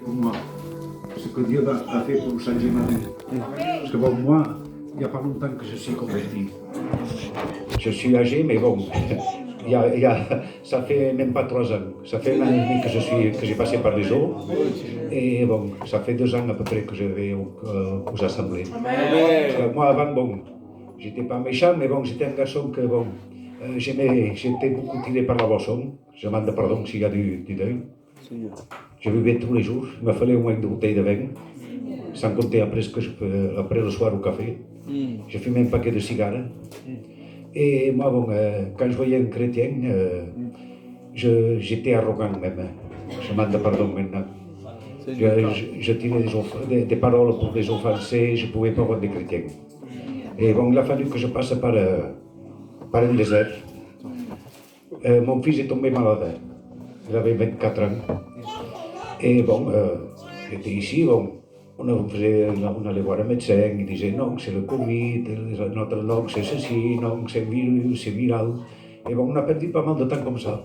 Pour moi, ce que Dieu a fait pour changer ma vie. Parce que bon, moi, il n'y a pas longtemps que je suis converti. Je suis âgé, mais bon, ça fait même pas 3 ans. Ça fait 1 an et demi que j'ai passé par les eaux. Et bon, ça fait 2 ans à peu près que je vais aux assemblées. Parce que moi, avant, bon, j'étais pas méchant, mais bon, j'étais un garçon que, bon, j'étais beaucoup tiré par la boisson. Je demande pardon s'il y a du deuil. Je buvais tous les jours, il me fallait au moins 2 bouteilles de vin, sans compter après le soir au café. Je fumais un paquet de cigares. Et moi, bon, quand je voyais un chrétien, j'étais arrogant même. Je demande pardon maintenant. Je tirais des paroles pour les offenser, je ne pouvais pas voir des chrétiens. Et bon, il a fallu que je passe par un désert. Mon fils est tombé malade. Il avait 24 ans. Et bon, j'étais ici, bon, on allait voir un médecin, il disait non, c'est le Covid, notre non, c'est ceci, non, c'est virus, c'est viral. Et bon, on a perdu pas mal de temps comme ça.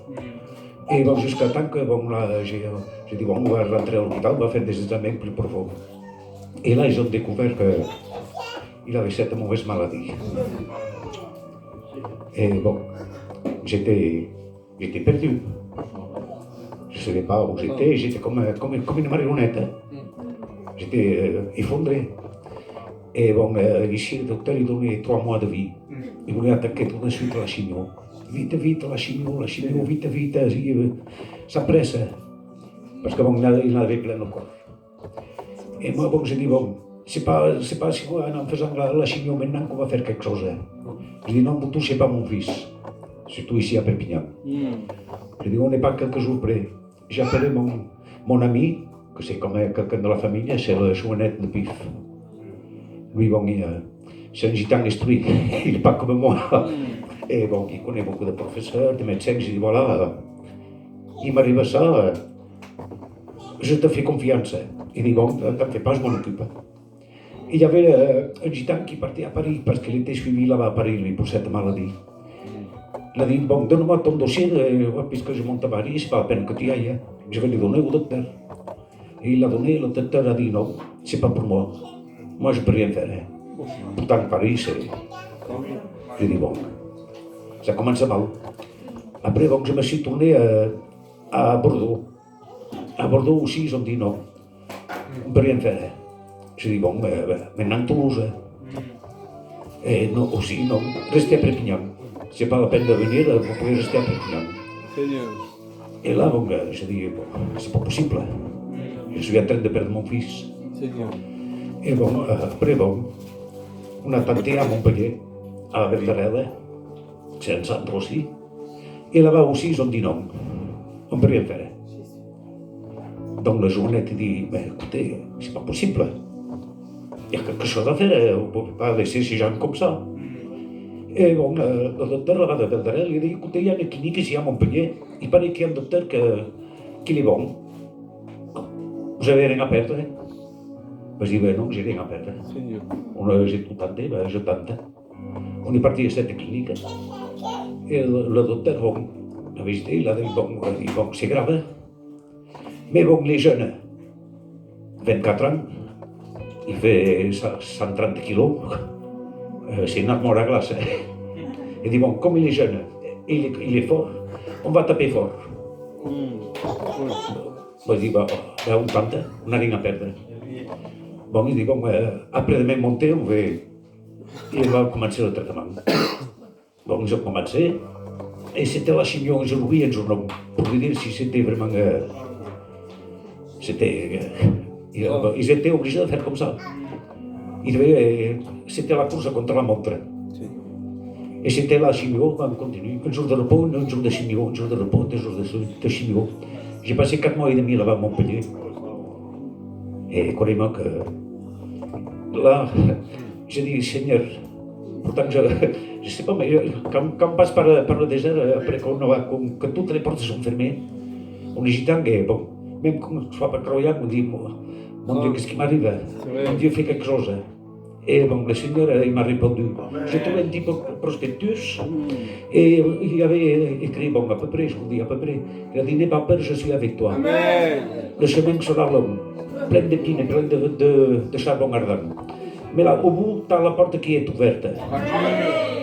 Et bon, jusqu'à temps que, bon, là, j'ai dit, bon, on va rentrer à l'hôpital, on va faire des examens plus profonds. Et là, ils ont découvert qu'il avait cette mauvaise maladie. Et bon, j'étais perdu. Je ne savais pas où j'étais comme une marionnette. J'étais effondré. Et bon, ici, le docteur, il donnait 3 mois de vie. Il voulait attaquer tout de suite la chimio. Vite, la chimio, vite, ça presse. Parce que bon, il en avait plein le corps. Et moi, bon, j'ai dit, bon, c'est pas si en faisant la chimio maintenant qu'on va faire quelque chose. Je dis, non, ne touchez pas mon fils. Surtout ici à Perpignan. Je dis, on n'est pas quelques jours près. J'ai appelé mon ami, que c'est comme quelqu'un de la famille, c'est le chouinette de Pif. Lui, bon, c'est un gitan instruit, il n'est pas comme moi. Et bon, il connaît beaucoup de professeurs, de médecins. J'ai dit, voilà, il m'arrive ça, je te fais confiance. Il dit, bon, t'en fais pas, je m'en occupe. Il y avait un gitan qui partait à Paris, parce qu'il était suivi là-bas à Paris, lui, pour cette maladie. Il a dit, bon, donne-moi ton dossier, puisque je monte à Paris, c'est pas la peine que tu y ailles. Je vais le donner au docteur. Et il l'a donné, le docteur a dit, non, c'est pas pour moi. Moi, je peux rien faire. Pourtant, Paris, c'est... J'ai dit, bon, ça commence mal. Après, bon, je me suis tourné à Bordeaux. À Bordeaux aussi, ils ont dit, non, on ne peut rien faire. J'ai dit, bon, maintenant Toulouse. Et non, aussi, non, restez à Perpignan. C'est pas la peine de venir, vous pouvez rester à Perpignan. Et là, bon, je dis, bon, c'est pas possible. Je suis en train de perdre mon fils. Et bon, après, bon, on a tenté à Montpellier, à Vertarelle, c'est un centre aussi. Et là-bas aussi, ils ont dit non, on ne peut rien faire. Donc le journaliste dit, mais écoutez, c'est pas possible. Il y a quelque chose à faire, vous ne pouvez pas laisser ces gens comme ça. Et bon, le docteur là de Vertarelle, il dit, écoutez, il y a une clinique ici à Montpellier, il paraît qu'il y a un docteur qui est bon. Vous n'avez rien à perdre. Je dis, ben non, j'ai rien à perdre. J'ai tout tenté, ben je tente. On est parti à cette clinique. Et le docteur, bon, m'a visité, il a dit, bon, c'est grave. Mais bon, les jeunes, 24 ans, il fait 130 kilos, c'est une armoire à glace. Il dit, bon, comme il est jeune, il est fort, on va taper fort. Je dis, ben, on tente, on n'a rien à perdre. Bon, il dit, bon, après-demain monter, il va commencer le traitement. Bon, ils ont commencé, et c'était la chimio un jour oui, un jour non, pour lui dire si c'était vraiment... ils étaient obligés de faire comme ça. C'était la course contre la montre. Et c'était la chimio, on continue. Un jour de repos, un jour de chimio, un jour de repos, 2 jours de chimio. J'ai passé 4 mois et demi là-bas à Montpellier. Et croyez-moi que là, j'ai dit, Seigneur, pourtant je ne sais pas, mais quand on passe par le désert, après que toutes les portes sont fermées, on est gitan, et bon, même quand je ne sois pas croyant, on dit, mon Dieu, qu'est-ce qui m'arrive? Mon Dieu fait quelque chose. Et bon, le Seigneur, il m'a répondu. J'ai trouvé un petit prospectus et il avait écrit, bon, à peu près, je vous dis à peu près, il a dit, n'aie pas peur, je suis avec toi. Amen. Le chemin sera long, plein d'épines, plein de charbon ardent. Mais là, au bout, tu as la porte qui est ouverte.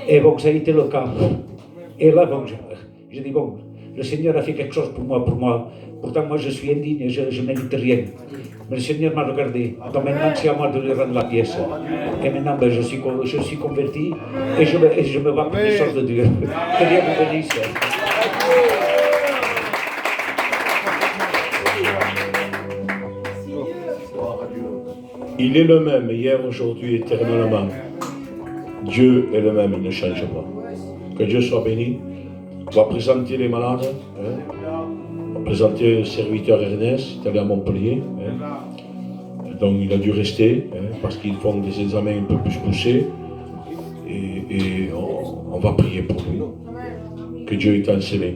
Et bon, ça a été le cas. Et là, bon, j'ai dit, bon, le Seigneur a fait quelque chose pour moi. Pourtant, moi, je suis indigne, je ne mérite rien. Mais le Seigneur m'a regardé. Donc maintenant, c'est à moi de lui rendre la pièce. Et maintenant, ben, je suis converti et je me bats pour les choses de Dieu. Que Dieu vous bénisse. Il est le même hier, aujourd'hui, éternellement. Dieu est le même, il ne change pas. Que Dieu soit béni. On va présenter les malades. On va présenter le serviteur Ernest, il est allé à Montpellier. Donc il a dû rester, parce qu'ils font des examens un peu plus poussés. Et on va prier pour lui. Que Dieu est enseigné.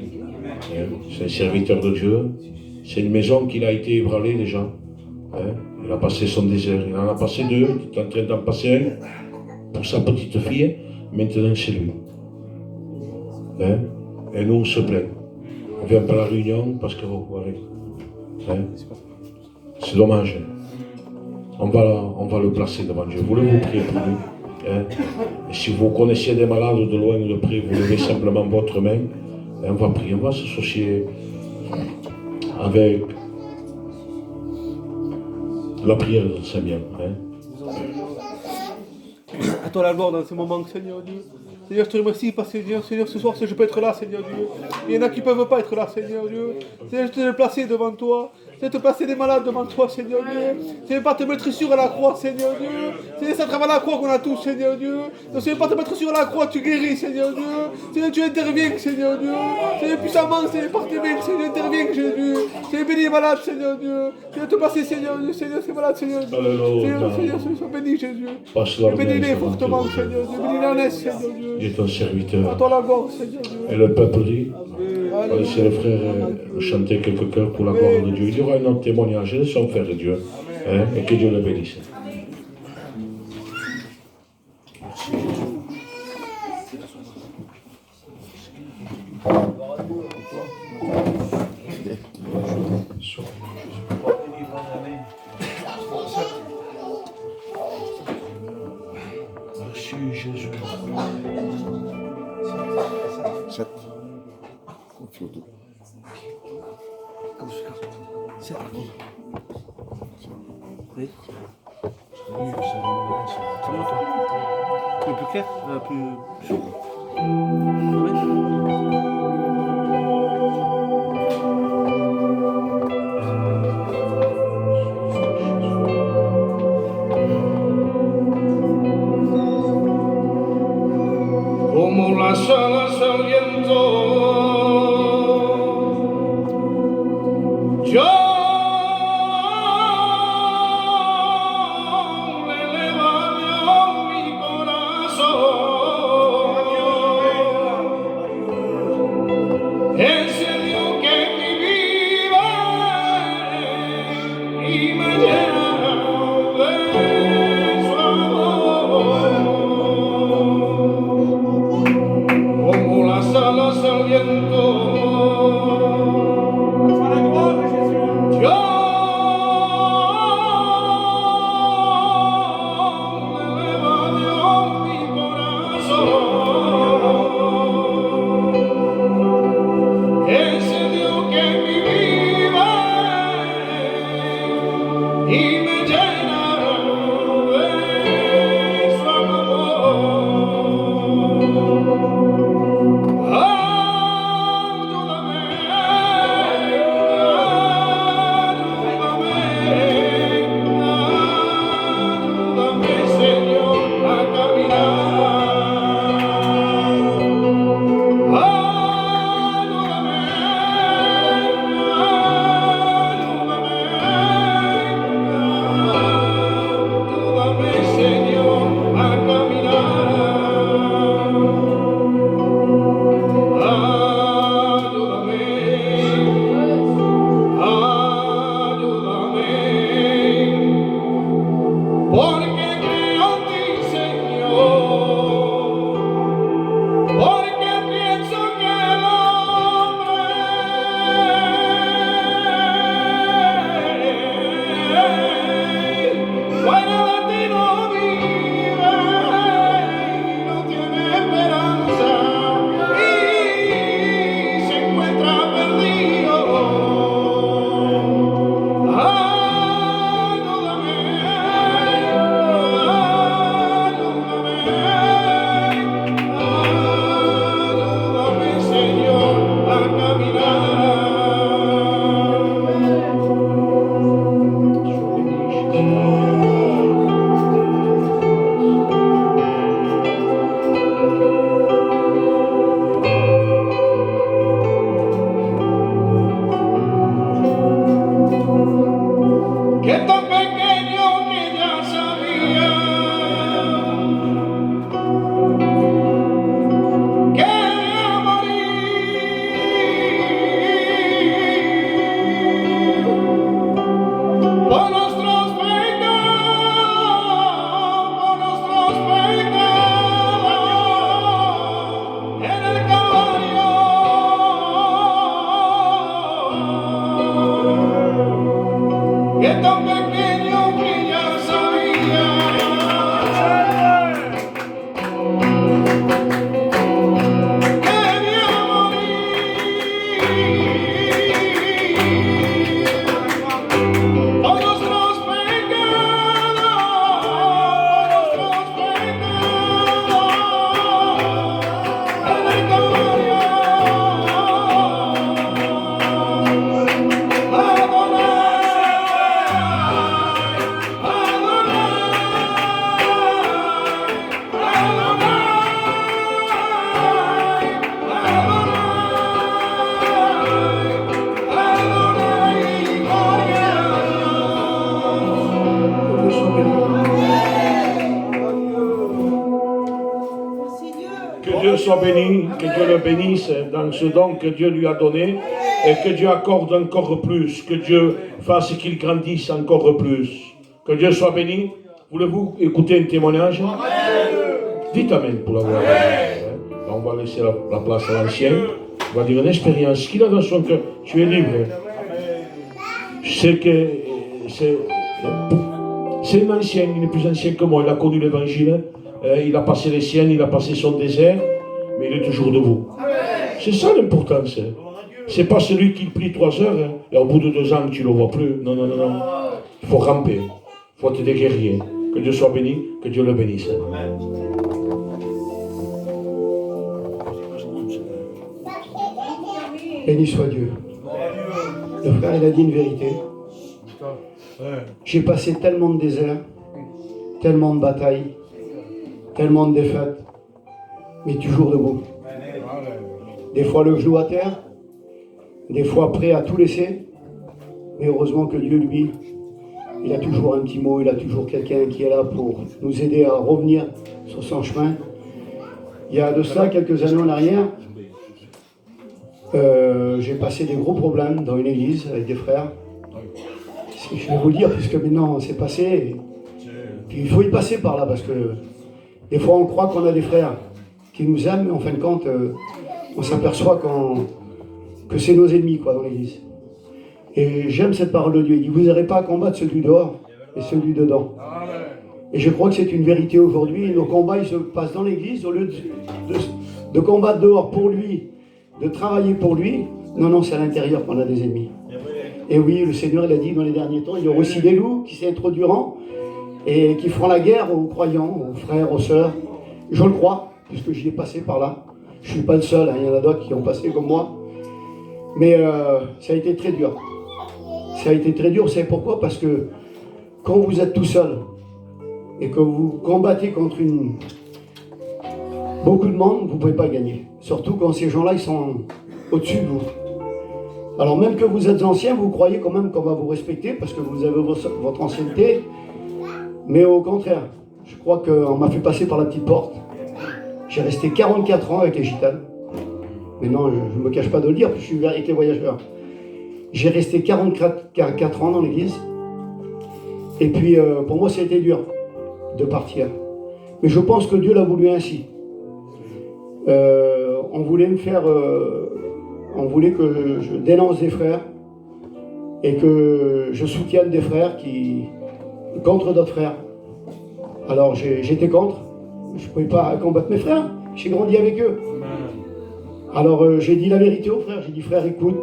C'est un serviteur de Dieu. C'est une maison qu'il a été ébranlée déjà. Il a passé son désert. Il en a passé deux. Il est en train d'en passer un pour sa petite fille. Maintenant c'est lui. Et nous on se plaint. On vient pas à la réunion parce que vous voyez. C'est dommage. On va le placer devant Dieu. Voulez-vous prier pour lui? Et si vous connaissez des malades de loin ou de près, vous levez simplement votre main. Et on va prier. On va s'associer avec la prière de Seigneur. À toi la gloire dans ce moment, Seigneur Dieu. Seigneur, je te remercie parce que Seigneur, ce soir, je peux être là, Seigneur Dieu. Il y en a qui ne peuvent pas être là, Seigneur Dieu. Seigneur, je te placer devant toi. Seigneur, te placer des malades devant toi, Seigneur Dieu. Seigneur, pas te mettre sur la croix, Seigneur Dieu. Seigneur, c'est à travers la croix qu'on a tous, Seigneur Dieu. Donc, Seigneur, pas te mettre sur la croix, tu guéris, Seigneur Dieu. Seigneur, tu interviens, Seigneur Dieu. Seigneur, puissamment, Seigneur, par tes mains, Seigneur, interviens, Jésus. Seigneur, bénis les malades, Seigneur Dieu. Seigneur, te placer, Seigneur Dieu. Seigneur, c'est malade, Seigneur Dieu. Seigneur, sois béni, Jésus. Bénis-les fortement, Seigneur Dieu. Bénis l'Ernest, Seigneur Dieu. Il est ton serviteur. À toi la gloire, Seigneur Dieu. Et le peuple dit, laissez les frères chanter quelques chœurs pour la gloire de Dieu. Il y aura un autre témoignage de son frère de Dieu. Et que Dieu le bénisse. Merci Jésus. 7. Confie au tout. 7. Oui. Plus clair, plus chaud. Como las alas al viento, yo le elevaré mi corazón, ese Dios que mi vida y me llena de su amor. Como las alas al viento, yo le elevaré mi corazón, ese Dios que mi vida y me llena de su amor. que es tan pequeño que ya sabía que debía morir por nuestros pecados en el Calvario. Que es tan pequeño que ya sabía que debía morir por nuestros pecados en el Calvario. Que Dieu soit béni, que Dieu le bénisse dans ce don que Dieu lui a donné et que Dieu accorde encore plus, que Dieu fasse qu'il grandisse encore plus. Que Dieu soit béni. Voulez-vous écouter un témoignage? Dites Amen pour l'avoir. On va laisser la place à l'ancien. On va dire une expérience qu'il a dans son cœur. Tu es libre. Je sais que c'est un ancien, il est plus ancien que moi. Il a connu l'évangile. Il a passé les siennes, il a passé son désert, mais il est toujours debout. C'est ça l'importance. C'est pas celui qui prie 3 heures et au bout de 2 ans tu ne le vois plus. Non, non, non, non. Il faut ramper. Il faut être des guerriers. Que Dieu soit béni, que Dieu le bénisse. Béni soit Dieu. Le frère, il a dit une vérité. J'ai passé tellement de déserts, tellement de batailles, tellement de défaites, mais toujours debout. Des fois le genou à terre, des fois prêt à tout laisser, mais heureusement que Dieu, lui, il a toujours un petit mot, il a toujours quelqu'un qui est là pour nous aider à revenir sur son chemin. Il y a de cela quelques années en arrière, j'ai passé des gros problèmes dans une église avec des frères. Je vais vous le dire, puisque maintenant c'est passé. Puis il faut y passer par là, parce que des fois on croit qu'on a des frères qui nous aiment, mais en fin de compte, on s'aperçoit que c'est nos ennemis quoi, dans l'église. Et j'aime cette parole de Dieu. Il dit, vous n'aurez pas à combattre celui dehors et celui dedans. Et je crois que c'est une vérité aujourd'hui. Nos combats, ils se passent dans l'église, au lieu de combattre dehors pour lui, de travailler pour lui. Non, non, c'est à l'intérieur qu'on a des ennemis. Et oui, le Seigneur, il a dit dans les derniers temps, il y aura aussi des loups qui s'introduiront et qui feront la guerre aux croyants, aux frères, aux sœurs. Je le crois, puisque j'y ai passé par là. Je ne suis pas le seul, hein, il y en a d'autres qui ont passé comme moi. Mais ça a été très dur. Ça a été très dur, vous savez pourquoi? Parce que quand vous êtes tout seul et que vous combattez contre beaucoup de monde, vous ne pouvez pas gagner. Surtout quand ces gens-là, ils sont au-dessus de vous. Alors même que vous êtes ancien, vous croyez quand même qu'on va vous respecter parce que vous avez votre ancienneté. Mais au contraire, je crois qu'on m'a fait passer par la petite porte. J'ai resté 44 ans avec les gitanes. Mais non, je ne me cache pas de le dire, je suis avec les voyageurs. J'ai resté 44 ans dans l'église. Et puis, pour moi, ça a été dur de partir. Mais je pense que Dieu l'a voulu ainsi. On voulait me faire... on voulais que je dénonce des frères et que je soutienne des frères qui... contre d'autres frères. Alors, j'étais contre. Je ne pouvais pas combattre mes frères. J'ai grandi avec eux. Alors, j'ai dit la vérité aux frères. J'ai dit, frère, écoute,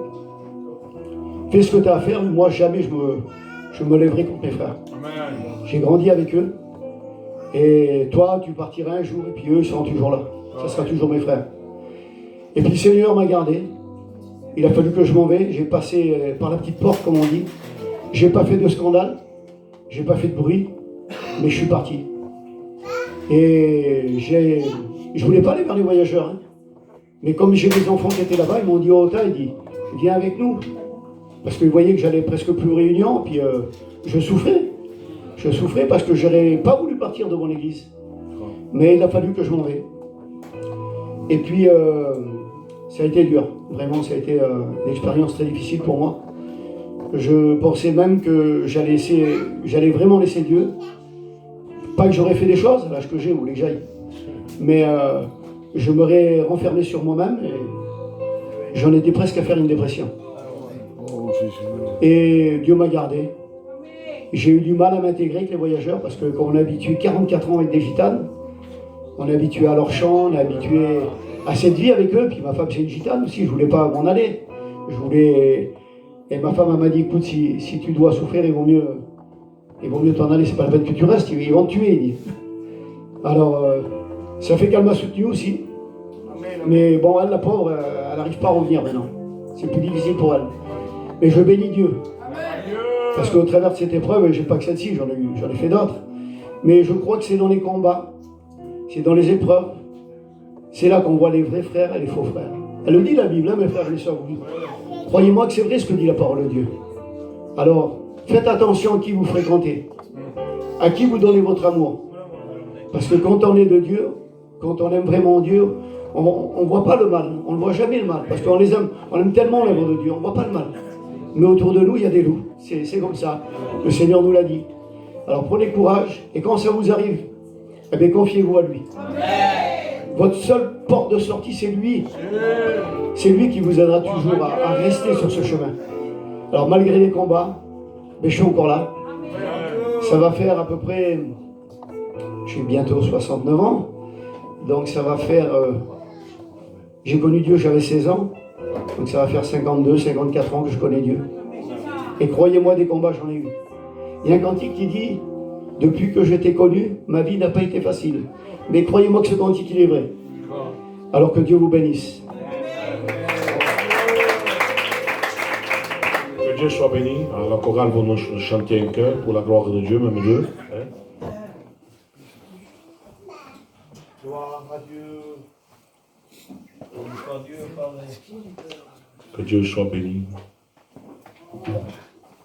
fais ce que tu as à faire. Moi, jamais je me lèverai contre mes frères. J'ai grandi avec eux. Et toi, tu partiras un jour, et puis eux, ils seront toujours là. Ça sera toujours mes frères. Et puis le Seigneur m'a gardé. Il a fallu que je m'en vais. J'ai passé par la petite porte, comme on dit. J'ai pas fait de scandale. J'ai pas fait de bruit. Mais je suis parti. Et je voulais pas aller vers les voyageurs. Hein. Mais comme j'ai des enfants qui étaient là-bas, ils m'ont dit, oh, il dit, viens avec nous. Parce qu'ils voyaient que j'allais presque plus aux réunions. Puis je souffrais. Je souffrais parce que je n'aurais pas voulu partir de mon église. Mais il a fallu que je m'en vais. Et puis, ça a été dur. Vraiment, ça a été une expérience très difficile pour moi. Je pensais même que j'allais vraiment laisser Dieu. Pas que j'aurais fait des choses, à l'âge que j'ai, où voulez que j'aille. Mais je m'aurais renfermé sur moi-même et j'en étais presque à faire une dépression. Et Dieu m'a gardé. J'ai eu du mal à m'intégrer avec les voyageurs parce que quand on est habitué 44 ans avec des gitanes, on est habitué à leur chant, on est habitué à cette vie avec eux. Puis ma femme c'est une gitane aussi, je voulais pas m'en aller. Et ma femme m'a dit, écoute, si tu dois souffrir, il vaut mieux t'en aller, c'est pas la peine que tu restes, ils vont te tuer, il dit. Alors, ça fait qu'elle m'a soutenu aussi. Mais bon, elle, la pauvre, elle n'arrive pas à revenir maintenant. C'est plus difficile pour elle. Mais je bénis Dieu. Parce qu'au travers de cette épreuve, et j'ai pas que celle-ci, j'en ai fait d'autres. Mais je crois que c'est dans les combats, c'est dans les épreuves, c'est là qu'on voit les vrais frères et les faux frères. Elle le dit la Bible, hein, mes frères et mes sœurs. Croyez-moi que c'est vrai ce que dit la parole de Dieu. Alors, faites attention à qui vous fréquentez, à qui vous donnez votre amour. Parce que quand on est de Dieu, quand on aime vraiment Dieu, on ne voit pas le mal, on ne voit jamais le mal. Parce qu'on les aime, on aime tellement l'œuvre de Dieu, on ne voit pas le mal. Mais autour de nous, il y a des loups. C'est comme ça. Le Seigneur nous l'a dit. Alors prenez courage, et quand ça vous arrive, eh bien confiez-vous à lui. Votre seule porte de sortie, c'est lui. C'est lui qui vous aidera toujours à rester sur ce chemin. Alors malgré les combats, mais je suis encore là. Ça va faire à peu près, j'ai bientôt 69 ans, donc ça va faire, j'ai connu Dieu, j'avais 16 ans, donc ça va faire 52, 54 ans que je connais Dieu. Et croyez-moi, des combats, j'en ai eu. Il y a un cantique qui dit, depuis que je t'ai connu, ma vie n'a pas été facile. Mais croyez-moi que ce cantique, il est vrai. Alors que Dieu vous bénisse. Que Dieu soit béni. Alors, la chorale va nous chanter un chœur pour la gloire de Dieu, même Dieu. Hein? Gloire à Dieu. Gloire à Dieu, Que Dieu soit béni.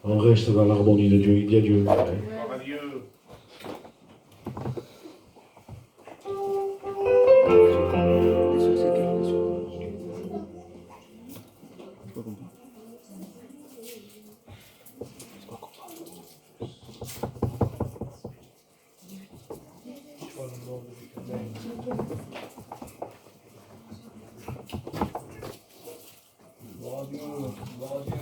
On reste dans l'harmonie de Dieu. Il dit à Dieu. Hein? à Dieu. Gloire à Dieu, gloire à Dieu.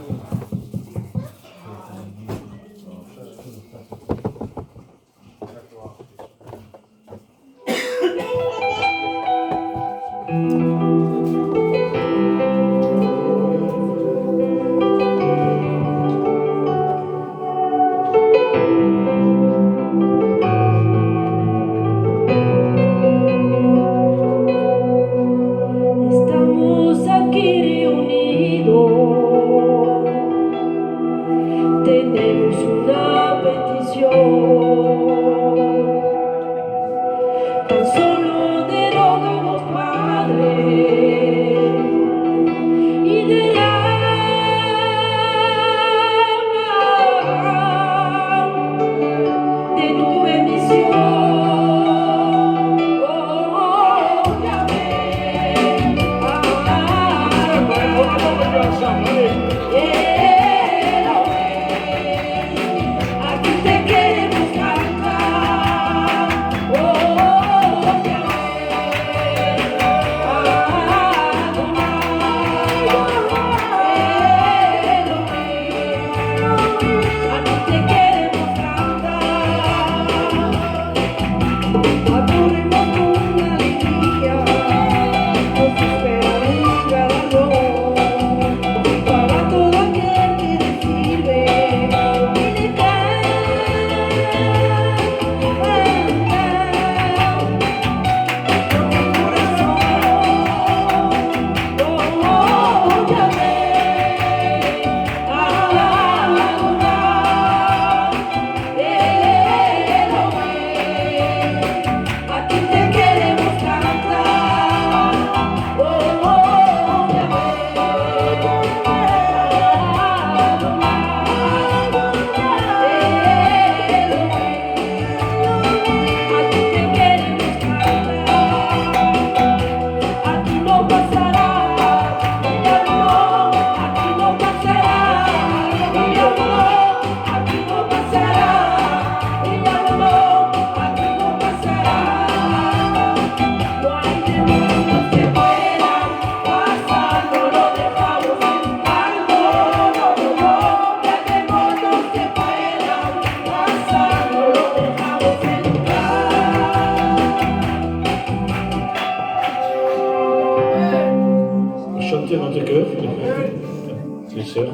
dessert.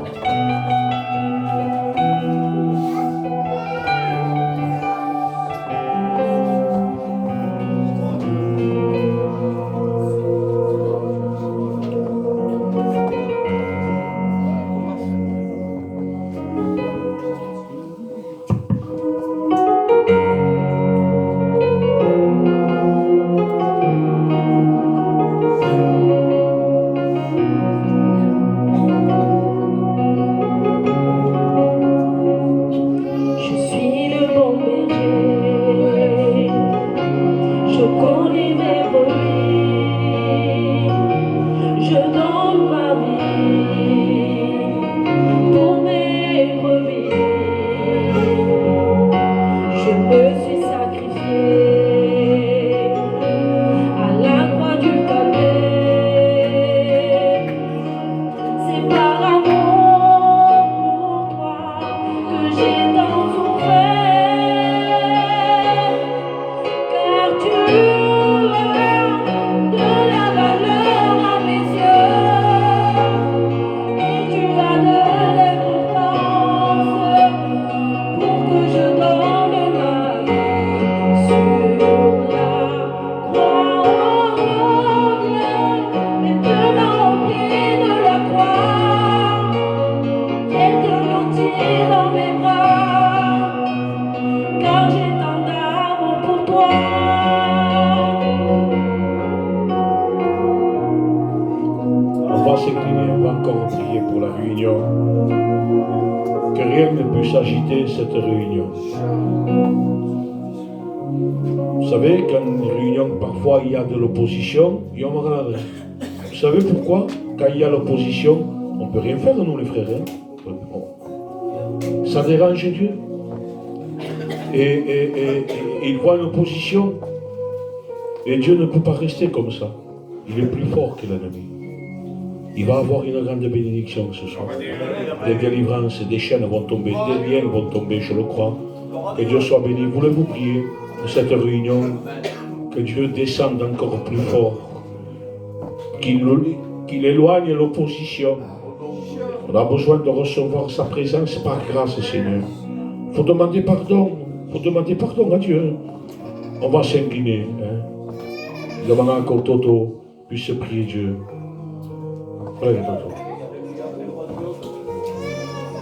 Je suis le bon berger, je connais mes brebis, je donne ma vie pour mes brebis. Je me suis sacrifié à la croix du Calvaire. C'est par amour pour toi que j'ai tant souffert, car tu as de la valeur à mes yeux, et tu as de l'importance pour que je donne ma vie sur la croix. Maintenant au pied de la croix, quelqu'un tire dans mes bras, car j'ai tant d'amour pour toi. On va s'incliner, on va encore prier pour la réunion. Que rien ne puisse agiter cette réunion. Vous savez, quand une réunion, parfois il y a de l'opposition, et on va regarder. Vous savez pourquoi? Quand il y a l'opposition, on ne peut rien faire, nous les frères. Hein? Ça dérange Dieu. Et il voit une opposition. Et Dieu ne peut pas rester comme ça. Il est plus fort que l'ennemi. Il va avoir une grande bénédiction ce soir. Des délivrances, des chaînes vont tomber, des liens vont tomber, je le crois. Que Dieu soit béni. Voulez-vous prier pour cette réunion? Que Dieu descende encore plus fort. Qu'il éloigne l'opposition. On a besoin de recevoir sa présence par grâce, Seigneur. Il faut demander pardon. Il faut demander pardon à Dieu. On va s'incliner. Hein? Demandons que Toto puisse prier Dieu. Allez, Toto.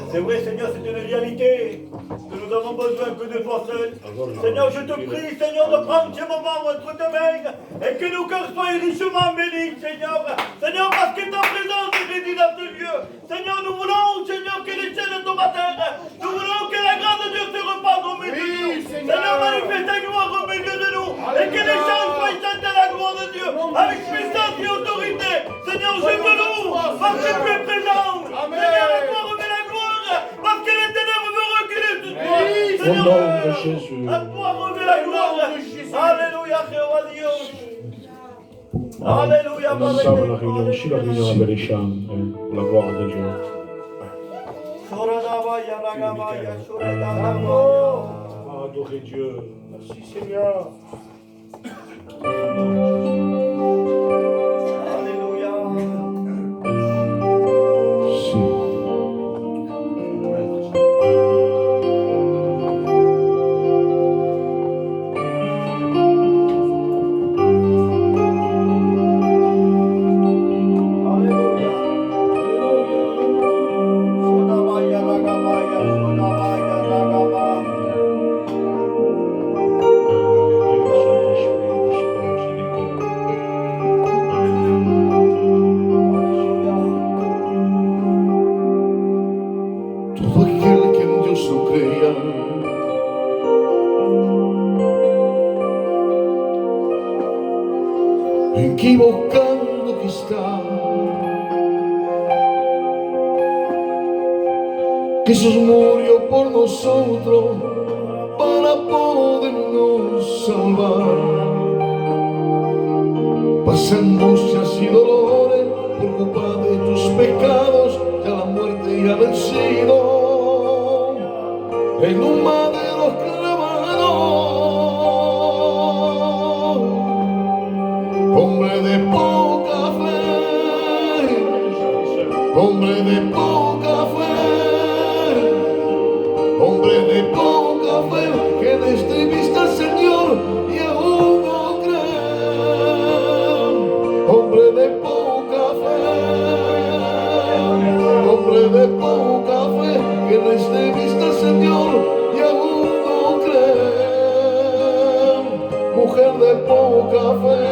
C'est vrai, Seigneur, c'est une réalité que nous avons besoin que de toi seul. Seigneur, je te prie, Seigneur, de prendre ce moment entre tes mains et que nos cœurs soient richement bénis, Seigneur. Seigneur, parce que ta présence est bénie dans ce lieu. Seigneur, nous voulons, Seigneur, que les chaînes tombent à terre. Nous voulons que la grâce de Dieu se reparte au milieu de nous. Seigneur, manifeste ta gloire au milieu de nous et que les chants soient chantés à la gloire de Dieu avec puissance et autorité. Seigneur, je te loue parce que tu es présent. Seigneur, à toi remet la gloire. Parce que les ténèbres veulent reculer tout toi. Au nom de Jésus. À toi remet la gloire. Alléluia, Jéhovah Dieu. Alléluia, On entame la réunion, aussi la réunion avec les chants, pour la gloire de Dieu. On va adorer Dieu. Merci Seigneur. Alléluia. Todo aquel que en Dios no creía, equivocado que está, Jesús murió por nosotros para podernos salvar. Pasa angustias y dolores por culpa de tus pecados, ya la muerte ya ha vencido. En un madero clavado, hombre de poca fe, hombre de poca mujer de poca fe.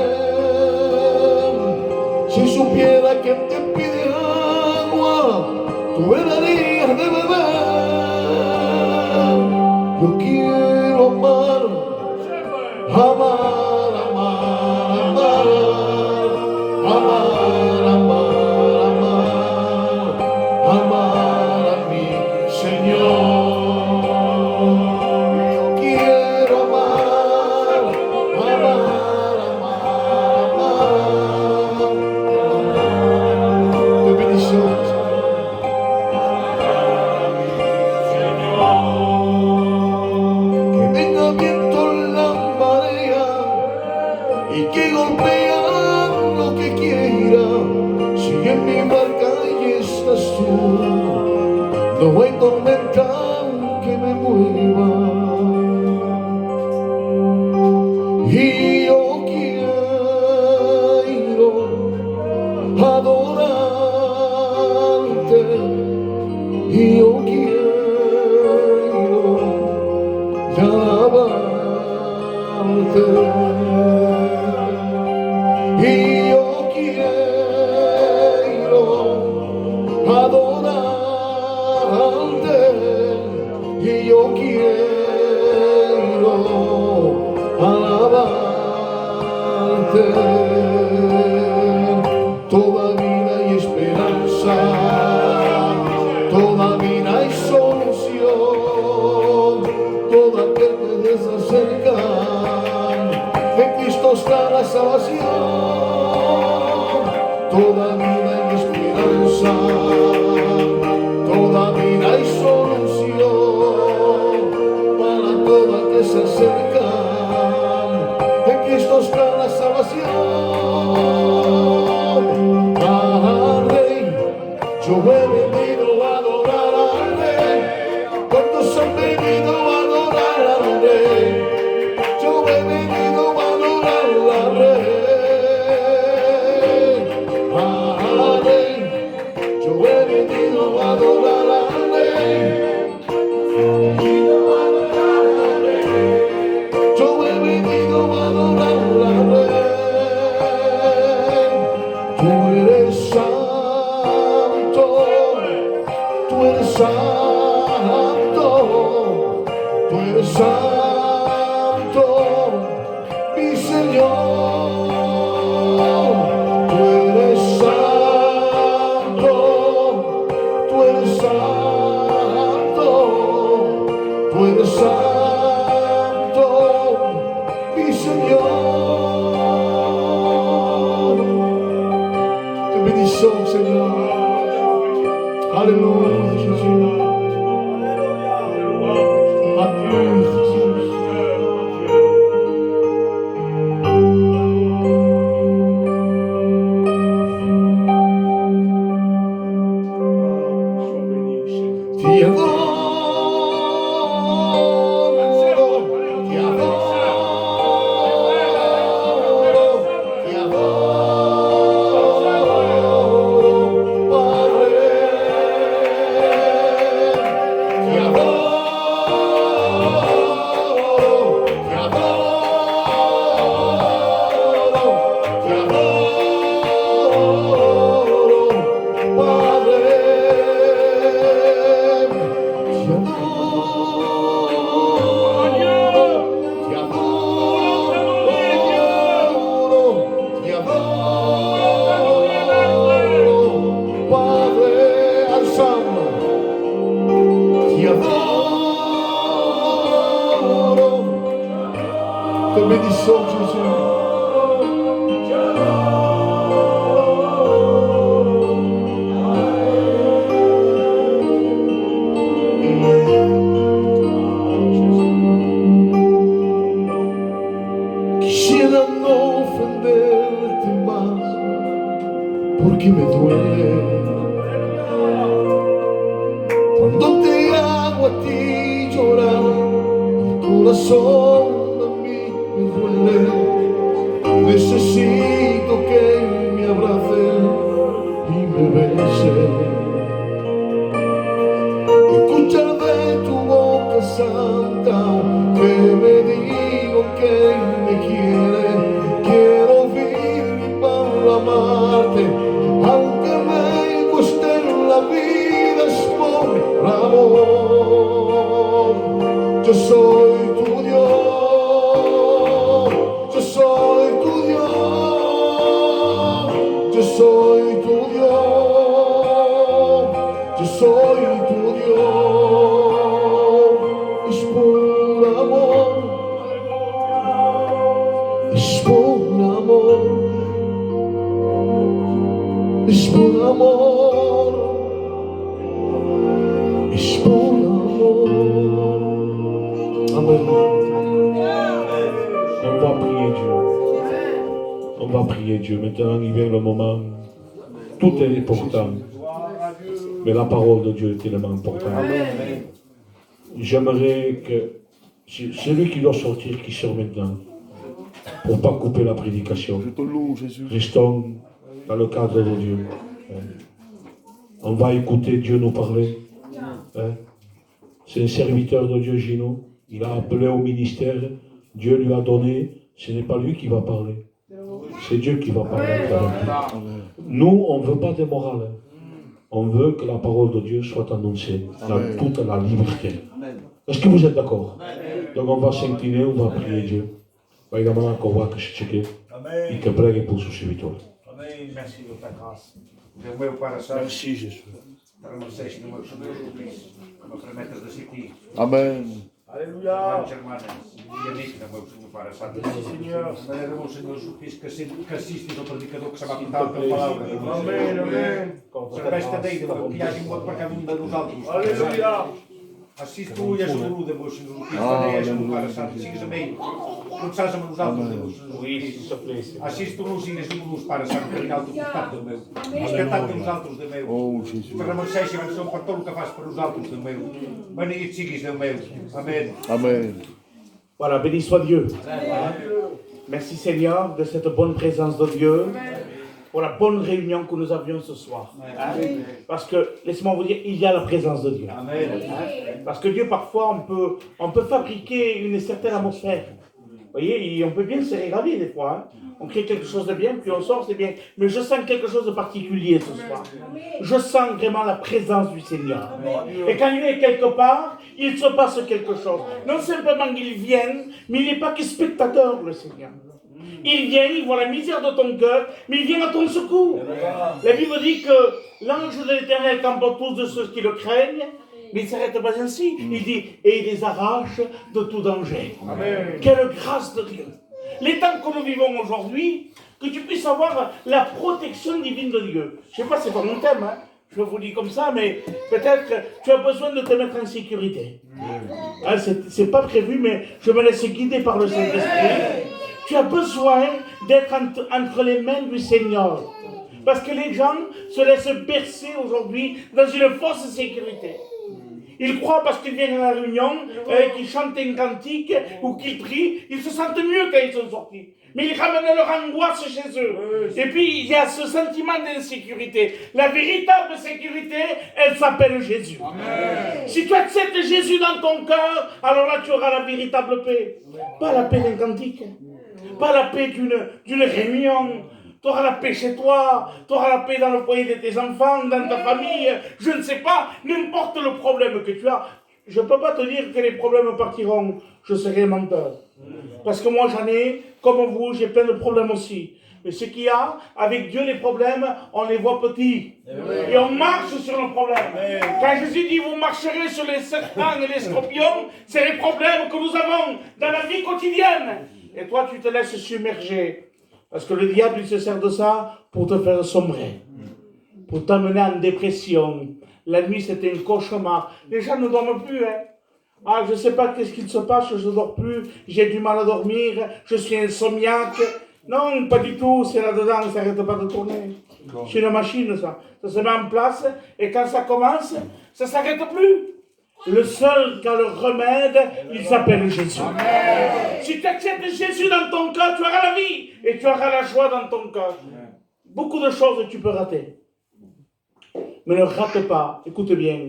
Si supiera que te pide agua, tú me darías de beber. Yo quiero amar, amar, amar, amar, amar, amar, amar, amar a mi Señor. Yo quiero amar, amar, amar, amar. Te bendiciones. Que venga viento la marea y que golpean lo que quiera. Si en mi barca y estás tú, no hay tormenta que me mueva. Y yo quiero adorarte. Y yo quiero alabarte. Y yo quiero adorarte. Y yo quiero alabarte. Toda vida y esperanza, toda vida y solución, toda aquel que desacerca, en Cristo está la salvación. Toda vida y esperanza, toda vida y solución, para toda que se acerca, en Cristo está la salvación. Al Rey, yo he venido a adorar al Rey. ¿Cuántos han venido a adorar al Rey? Yo he venido a adorar al Rey. Al Rey, yo he venido a adorar al Rey. Yo he venido a adorar al Rey. Tú eres santo, tú eres santo, tú eres santo, mi Señor. Tú eres santo, tú eres santo, tú eres santo, mi Señor. Te bendición, Señor. Aleluya, Jesús. Aleluya, Jesús. Te adoro, te adoro, te adoro, Padre. Te adoro, te adoro, te adoro, Padre. Te adoro, Padre, alzando. Te adoro. Te bendición, Jesús. Quisiera no ofenderte más, porque me duele cuando te hago a ti llorar. El corazón a mí me duele. Necesito que me abrace y me bese. Escuchar de tu boca santa que me digo que me quieres. Yo soy tu Dios, yo soy tu Dios, yo soy tu Dios, yo soy tu Dios. Es por amor, es por amor, es por amor, es por amor. Amen. On va prier Dieu. On va prier Dieu. Maintenant, il vient le moment. Tout est important. Mais la parole de Dieu est tellement importante. J'aimerais que celui qui doit sortir, qui sort maintenant, pour ne pas couper la prédication. Je te loue, Jésus. Restons dans le cadre de Dieu. On va écouter Dieu nous parler. C'est un serviteur de Dieu, Gino. Il a appelé au ministère. Dieu lui a donné. Ce n'est pas lui qui va parler. C'est Dieu qui va parler. Nous, on ne veut pas de morale. On veut que la parole de Dieu soit annoncée dans toute la liberté. Est-ce que vous êtes d'accord? Donc on va s'incliner, on va prier Dieu. Vai demanar que va que se cheque e que pregue por seu servitor. Amém. Merci de ta grâce. De meu coração. Merci Jésus. Para não seja no meu Senhor, me permitas de sentir. Amen. Aleluia. Irmãos, irmãs, e amigos do meu Senhor para Santo. Sim, Senhor. Maneira meu Senhor Jesus que assistes ao predicador que se vai contar pela palavra. Amém, amém. Cerveja daí, que haja um outro para cada um dos altos. Aleluia. Assisto e ajuda, meu Senhor. Que és um para Santo. Sigas a mim. Não estás a nos altos, meu Senhor. Assisto-nos e ajuda-nos para Santo. Carinal do contato do meu. Respeitado nos altos do meu. Oh, Jésus. Para não seja, mas são para todo o que faz para os altos do meu. Mas nem te seguis do meu. Amém. Amen. Voilà, béni soit Dieu. Merci Seigneur de cette bonne présence de Dieu, pour la bonne réunion que nous avions ce soir. Parce que, laissez-moi vous dire, il y a la présence de Dieu. Parce que Dieu, parfois, on peut fabriquer une certaine atmosphère. Vous voyez, et on peut bien se régaler des fois. On crée quelque chose de bien, puis on sort, c'est bien. Mais je sens quelque chose de particulier ce soir. Je sens vraiment la présence du Seigneur. Et quand il est quelque part, il se passe quelque chose. Non simplement qu'il vienne, mais il n'est pas que spectateur, le Seigneur. Il vient, il voit la misère de ton cœur, mais il vient à ton secours. La Bible dit que l'ange de l'Éternel campe tous de ceux qui le craignent, mais il ne s'arrête pas ainsi. Il dit, et il les arrache de tout danger. Amen. Quelle grâce de Dieu. Les temps que nous vivons aujourd'hui, que tu puisses avoir la protection divine de Dieu. Je ne sais pas, c'est pas mon thème, hein. Je vous dis comme ça, mais peut-être tu as besoin de te mettre en sécurité. Hein, c'est pas prévu, mais je me laisse guider par le Saint-Esprit. Tu as besoin d'être entre les mains du Seigneur. Parce que les gens se laissent bercer aujourd'hui dans une fausse sécurité. Ils croient parce qu'ils viennent à la réunion, qu'ils chantent un cantique ou qu'ils prient, ils se sentent mieux quand ils sont sortis. Mais ils ramènent leur angoisse chez eux. Et puis il y a ce sentiment d'insécurité. La véritable sécurité, elle s'appelle Jésus. Amen. Si tu acceptes Jésus dans ton cœur, alors là tu auras la véritable paix. Pas la paix d'un cantique. Pas la paix d'une réunion. Tu auras la paix chez toi, tu auras la paix dans le foyer de tes enfants, dans ta famille, je ne sais pas, n'importe le problème que tu as. Je ne peux pas te dire que les problèmes partiront, je serai menteur. Parce que moi j'en ai, comme vous, j'ai plein de problèmes aussi. Mais ce qu'il y a, avec Dieu, les problèmes, on les voit petits. Et on marche sur nos problèmes. Quand Jésus dit, vous marcherez sur les serpents et les scorpions, c'est les problèmes que nous avons dans la vie quotidienne. Et toi, tu te laisses submerger. Parce que le diable, il se sert de ça pour te faire sombrer. Pour t'amener en dépression. La nuit, c'est un cauchemar. Les gens ne dorment plus, hein. Ah, je ne sais pas qu'est-ce qu'il se passe, je ne dors plus, j'ai du mal à dormir, je suis insomniaque. Non, pas du tout, c'est là-dedans, ça n'arrête pas de tourner. C'est une machine, ça. Ça se met en place, et quand ça commence, ça ne s'arrête plus. Le seul qui a le remède, il s'appelle Jésus. Amen. Si tu acceptes Jésus dans ton cœur, tu auras la vie et tu auras la joie dans ton cœur. Beaucoup de choses tu peux rater. Mais ne rate pas, écoute bien,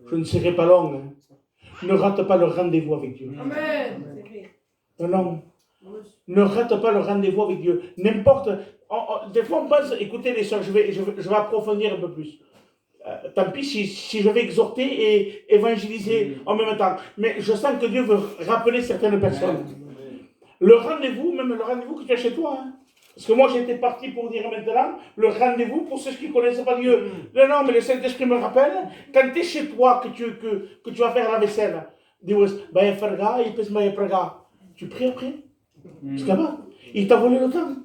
je ne serai pas long. Hein. Ne rate pas le rendez-vous avec Dieu. Amen. Non. Ne rate pas le rendez-vous avec Dieu. N'importe. Des fois on pense, écoutez les soeurs, je vais approfondir un peu plus. tant pis si je vais exhorter et évangéliser en même temps. Mais je sens que Dieu veut rappeler certaines personnes. Le rendez-vous, même le rendez-vous que tu as chez toi. Hein. Parce que moi, j'étais parti pour dire maintenant, le rendez-vous pour ceux qui ne connaissent pas Dieu. Non, mais le Saint-Esprit me rappelle, quand tu es chez toi, que tu vas faire la vaisselle, tu pries après. Parce que il t'a volé le temps.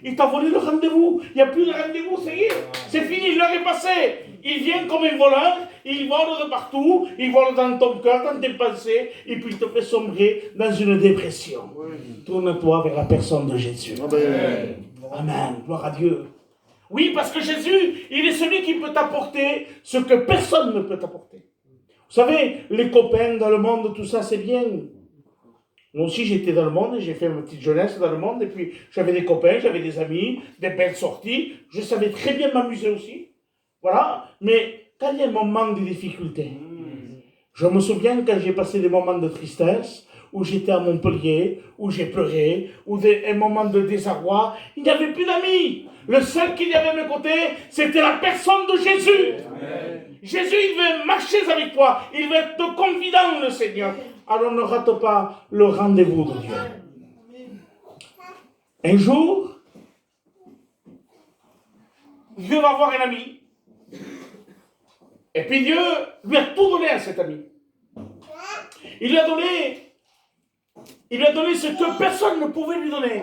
Il t'a volé le rendez-vous. Il n'y a plus de rendez-vous, ça y est. C'est fini, l'heure est passée. Il vient comme un voleur, il vole de partout, il vole dans ton cœur, dans tes pensées, et puis il te fait sombrer dans une dépression. Tourne-toi vers la personne de Jésus. Amen. Amen. Gloire à Dieu. Oui, parce que Jésus, il est celui qui peut t'apporter ce que personne ne peut t'apporter. Vous savez, les copains dans le monde, tout ça, c'est bien. Moi aussi, j'étais dans le monde, j'ai fait ma petite jeunesse dans le monde, et puis j'avais des copains, j'avais des amis, des belles sorties, je savais très bien m'amuser aussi. Voilà, mais quand il y a un moment de difficulté, je me souviens quand j'ai passé des moments de tristesse, où j'étais à Montpellier, où j'ai pleuré, où un moment de désarroi, il n'y avait plus d'amis. Le seul qu'il y avait à mes côtés, c'était la personne de Jésus. Amen. Jésus, il veut marcher avec toi, il veut être confident, le Seigneur. Alors ne rate pas le rendez-vous de Dieu. Un jour, Dieu va voir un ami. Et puis Dieu lui a tout donné à cet ami. Il lui a donné ce que personne ne pouvait lui donner.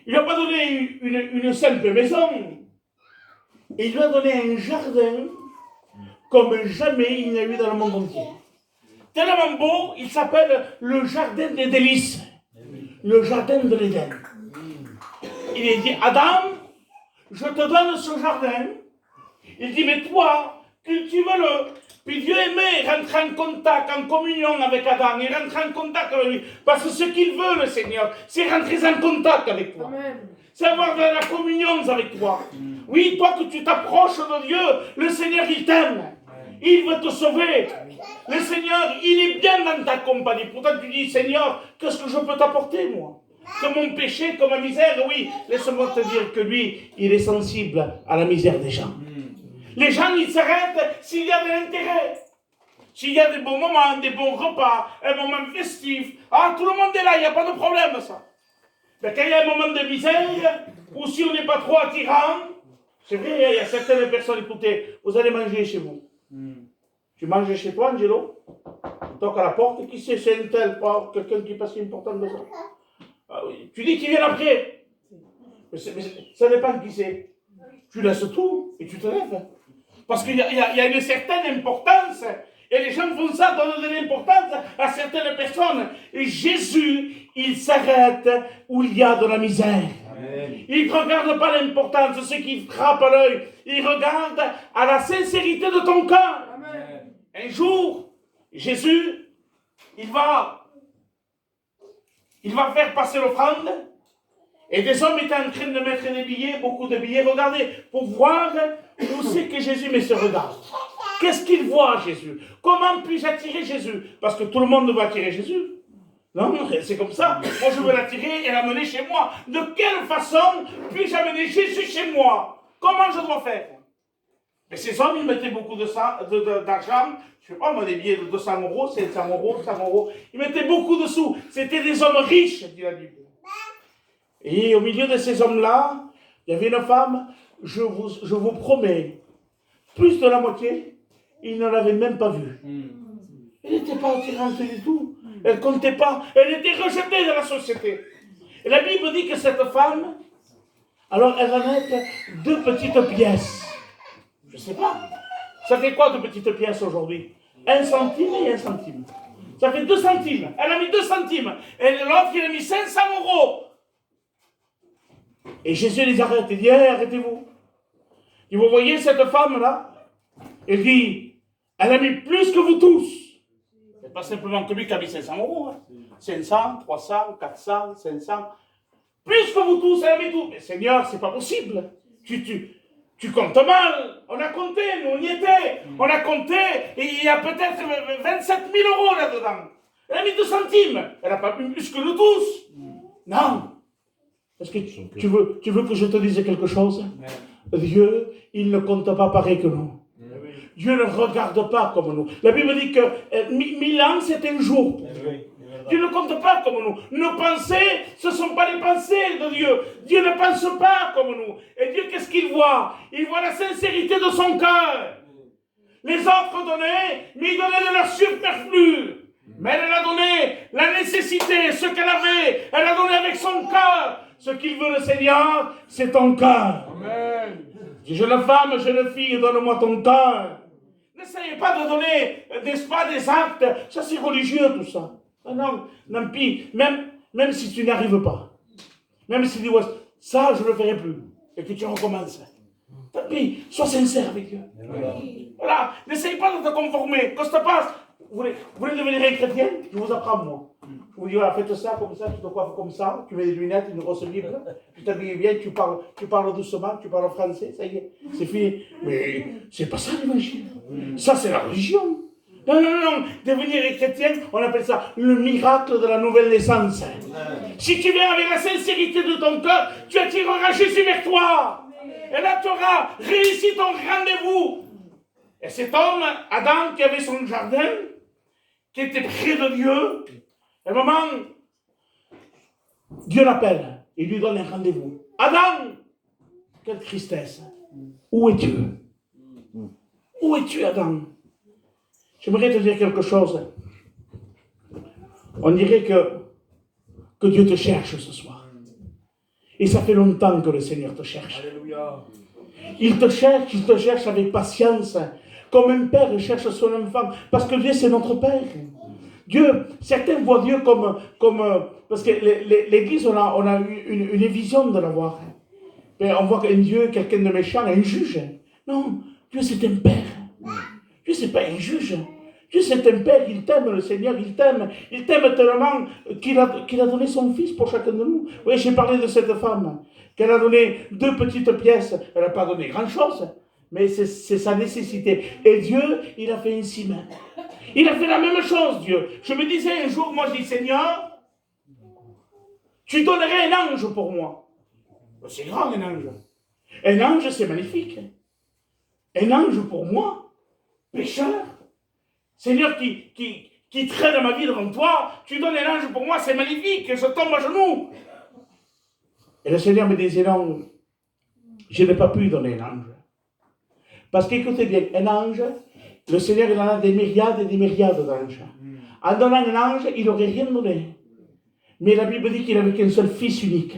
Il ne lui a pas donné une simple maison. Il lui a donné un jardin comme jamais il n'y a eu dans le monde entier. Tellement beau, il s'appelle le jardin des délices. Le jardin de l'Éden. Il est dit, Adam, je te donne ce jardin. Il dit, mais toi, cultive-le. Puis Dieu aimait rentrer en contact, en communion avec Adam. Il rentre en contact avec lui. Parce que ce qu'il veut, le Seigneur, c'est rentrer en contact avec toi. C'est avoir de la communion avec toi. Oui, toi que tu t'approches de Dieu, le Seigneur, il t'aime. Il veut te sauver. Le Seigneur, il est bien dans ta compagnie. Pourtant, tu dis, Seigneur, qu'est-ce que je peux t'apporter, moi? Que mon péché, que ma misère, oui. Laisse-moi te dire que lui, il est sensible à la misère des gens. Les gens, ils s'arrêtent s'il y a de l'intérêt. S'il y a des bons moments, des bons repas, un moment festif. Ah, tout le monde est là, il n'y a pas de problème, ça. Mais quand il y a un moment de misère, ou si on n'est pas trop attirant, c'est vrai, il y a certaines personnes, écoutez, vous allez manger chez vous. Tu manges chez toi, Angelo? Tu toques à la porte, qui c'est un tel, pas quelqu'un qui passe important de ça. Ah, oui. Tu dis qu'il vient après. Mais ça dépend de qui c'est. Tu laisses tout et tu te lèves. Parce qu'il y a une certaine importance. Et les gens font ça, donnent de l'importance à certaines personnes. Et Jésus, il s'arrête où il y a de la misère. Amen. Il ne regarde pas l'importance de ce qui frappe à l'œil. Il regarde à la sincérité de ton cœur. Amen. Un jour, Jésus, il va faire passer l'offrande. Et des hommes étaient en train de mettre des billets, beaucoup de billets. Regardez, pour voir où c'est que Jésus met ce regard. Qu'est-ce qu'il voit, Jésus? Comment puis-je attirer Jésus? Parce que tout le monde veut attirer Jésus. Non, c'est comme ça. Moi, je veux l'attirer et l'amener chez moi. De quelle façon puis-je amener Jésus chez moi? Comment je dois faire? Mais ces hommes, ils mettaient beaucoup d'argent. Je ne sais pas, moi, des billets de 200 euros, 500 euros, 100 euros. Ils mettaient beaucoup de sous. C'était des hommes riches, dit la Bible. Et au milieu de ces hommes-là, il y avait une femme, je vous promets, plus de la moitié, ils ne l'avaient même pas vue. Elle n'était pas attirante du tout. Elle ne comptait pas. Elle était rejetée de la société. Et la Bible dit que cette femme, alors elle va mettre 2 petites pièces. Je ne sais pas. Ça fait quoi 2 petites pièces aujourd'hui? 1 centime et 1 centime. Ça fait 2 centimes. Elle a mis 2 centimes. Et l'autre, il a mis 500 euros. Et Jésus les arrête. Il dit, hey, arrêtez-vous. Et vous voyez cette femme-là? Il dit, elle a mis plus que vous tous. C'est pas simplement que lui qui a mis 500 euros. Hein. 500, 300, 400, 500. Plus que vous tous, elle a mis tout. Mais Seigneur, c'est pas possible. Tu comptes mal. On a compté, nous on y était. On a compté et il y a peut-être 27 000 euros là-dedans. Elle a mis 2 centimes. Elle n'a pas mis plus que nous tous. Non. Est-ce que tu veux que je te dise quelque chose? Dieu, il ne compte pas pareil que nous. Dieu ne regarde pas comme nous. La Bible dit que 1000 ans, c'est un jour. Dieu ne compte pas comme nous. Nos pensées, ce ne sont pas les pensées de Dieu. Dieu ne pense pas comme nous. Et Dieu, qu'est-ce qu'il voit? Il voit la sincérité de son cœur. Les autres donnaient, mais ils donnaient de leur superflu. Mais elle a donné la nécessité, ce qu'elle avait. Elle a donné avec son cœur. Ce qu'il veut le Seigneur, c'est ton cœur. Amen. Jeune femme, jeune fille, donne-moi ton cœur. N'essayez pas de donner, n'est-ce pas, des actes. Ça, c'est religieux, tout ça. Ah non, non, puis, même si tu n'y arrives pas, même si tu dis, ouais, ça, je ne le ferai plus, et que tu recommences. Tant pis, sois sincère avec Dieu. Voilà, n'essaye pas de te conformer. Quand ça passe, vous voulez devenir un chrétien? Je vous apprends, moi. Je vous dis, voilà, faites ça, comme ça, tu te coiffes comme ça, tu mets des lunettes, une grosse Bible, tu t'habilles bien, tu parles doucement, tu parles français, ça y est, c'est fini. Mais c'est pas ça l'évangile. Ça, c'est la religion. Non. Devenir chrétien, on appelle ça le miracle de la nouvelle naissance. Si tu viens avec la sincérité de ton cœur, tu attireras Jésus vers toi. Et là, tu auras réussi ton rendez-vous. Et cet homme, Adam, qui avait son jardin, qui était près de Dieu, à un moment, Dieu l'appelle. Il lui donne un rendez-vous. Adam, quelle tristesse. Où es-tu? Où es-tu, Adam? J'aimerais te dire quelque chose. On dirait que Dieu te cherche ce soir. Et ça fait longtemps que le Seigneur te cherche. Alléluia. Il te cherche avec patience. Comme un père cherche son enfant. Parce que Dieu, c'est notre Père. Dieu, certains voient Dieu comme parce que l'Église, on a eu une vision de l'avoir. On voit un Dieu, quelqu'un de méchant, un juge. Non, Dieu, c'est un Père. Dieu, c'est pas un juge. Dieu, c'est un Père, il t'aime, le Seigneur, il t'aime tellement qu'il a donné son Fils pour chacun de nous. Oui, j'ai parlé de cette femme, qu'elle a donné 2 petites pièces, elle n'a pas donné grand-chose, mais c'est sa nécessité. Et Dieu, il a fait ainsi même. Il a fait la même chose, Dieu. Je me disais un jour, moi je dis, Seigneur, tu donnerais un ange pour moi. C'est grand un ange. Un ange, c'est magnifique. Un ange pour moi, pécheur. Seigneur qui traîne ma vie devant toi, tu donnes un ange pour moi, c'est magnifique, je tombe à genoux. Et le Seigneur me disait, non, je n'ai pas pu donner un ange. Parce qu'écoutez bien, un ange, le Seigneur, il en a des myriades et des myriades d'anges. En donnant un ange, il n'aurait rien donné. Mais la Bible dit qu'il n'avait qu'un seul fils unique.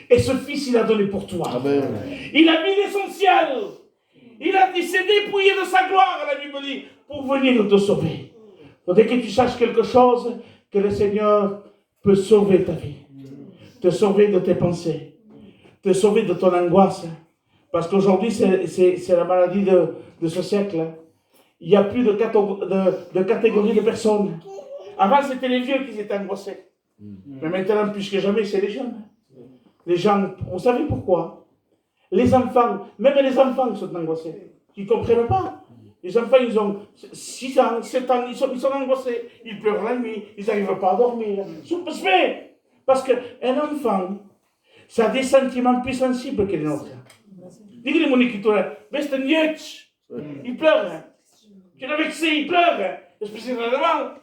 Et ce fils, il a donné pour toi. Amen. Il a mis l'essentiel. Il s'est dépouillé de sa gloire, la Bible dit, pour venir te sauver. Il faudrait que tu saches quelque chose, que le Seigneur peut sauver ta vie. Te sauver de tes pensées. Te sauver de ton angoisse. Parce qu'aujourd'hui, c'est la maladie de ce siècle. Il n'y a plus de catégorie de personnes. Avant, c'était les vieux qui étaient angoissés. Mais maintenant, plus que jamais, c'est les jeunes. Les gens, vous savez pourquoi? Les enfants, même les enfants sont angoissés. Ils ne comprennent pas. Les enfants, ils ont 6 ans, 7 ans, ils sont angoissés. Ils pleurent la nuit, ils n'arrivent pas à dormir. Parce qu'un enfant, ça a des sentiments plus sensibles que les nôtres. Dis-le mon écriture, il pleure. Tu l'as vexé, il pleure. Spécialement.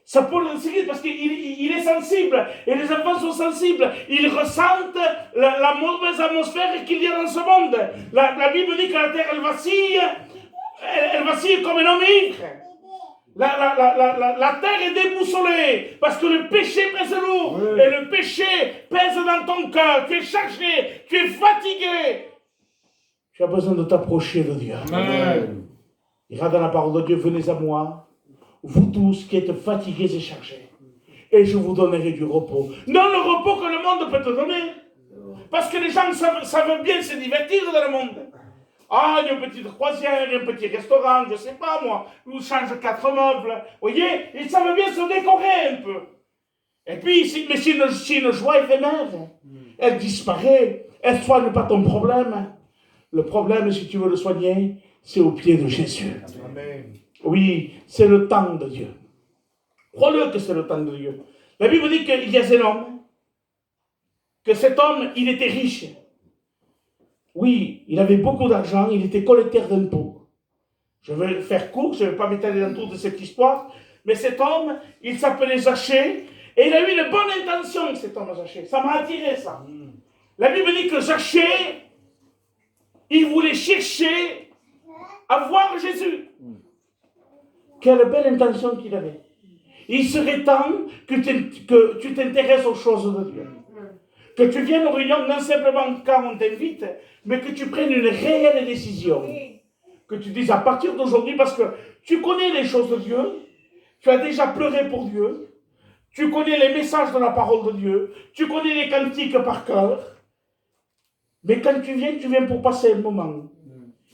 Ça peut le seguir parce qu'il est sensible. Et les enfants sont sensibles. Ils ressentent la mauvaise atmosphère qu'il y a dans ce monde. La Bible dit que la terre, elle vacille. Elle vacille comme un homme ivre. La terre est déboussolée parce que le péché pèse lourd. Oui. Et le péché pèse dans ton cœur. Tu es chargé, tu es fatigué. Tu as besoin de t'approcher de Dieu. Amen. Il y a dans la parole de Dieu, venez à moi. Vous tous qui êtes fatigués et chargés, et je vous donnerai du repos. Non le repos que le monde peut te donner. Parce que les gens savent bien se divertir dans le monde. Ah, il y a une petite croisière, un petit restaurant, je ne sais pas moi, où change 4 meubles. Vous voyez, ils savent bien se décorer un peu. Et puis, si une joie éphémère, elle disparaît, elle ne soigne pas ton problème. Le problème, si tu veux le soigner, c'est au pied de Jésus. Amen. Oui, c'est le temps de Dieu. Crois-le que c'est le temps de Dieu. La Bible dit qu'il y a un homme, que cet homme, il était riche. Oui, il avait beaucoup d'argent, il était collecteur d'impôts. Je vais faire court, je ne vais pas m'étaler dans tout de cette histoire, mais cet homme, il s'appelait Zachée, et il a eu une bonne intention, cet homme Zachée. Ça m'a attiré, ça. La Bible dit que Zachée, il voulait chercher à voir Jésus. Quelle belle intention qu'il avait. Il serait temps que tu t'intéresses aux choses de Dieu. Que tu viennes aux réunions non simplement quand on t'invite, mais que tu prennes une réelle décision. Que tu dises à partir d'aujourd'hui, parce que tu connais les choses de Dieu, tu as déjà pleuré pour Dieu, tu connais les messages de la parole de Dieu, tu connais les cantiques par cœur, mais quand tu viens pour passer un moment.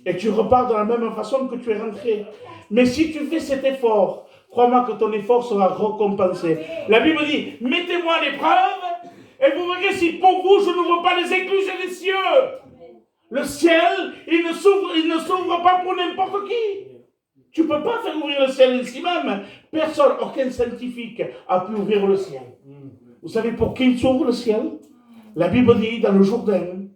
Et tu repars de la même façon que tu es rentré. Mais si tu fais cet effort, crois-moi que ton effort sera récompensé. La Bible dit, mettez-moi à l'épreuve, et vous verrez si pour vous je n'ouvre pas les écluses des cieux. Le ciel, il ne s'ouvre pas pour n'importe qui. Tu ne peux pas faire ouvrir le ciel ici même. Personne, aucun scientifique a pu ouvrir le ciel. Vous savez pour qui il s'ouvre le ciel? La Bible dit dans le Jourdain,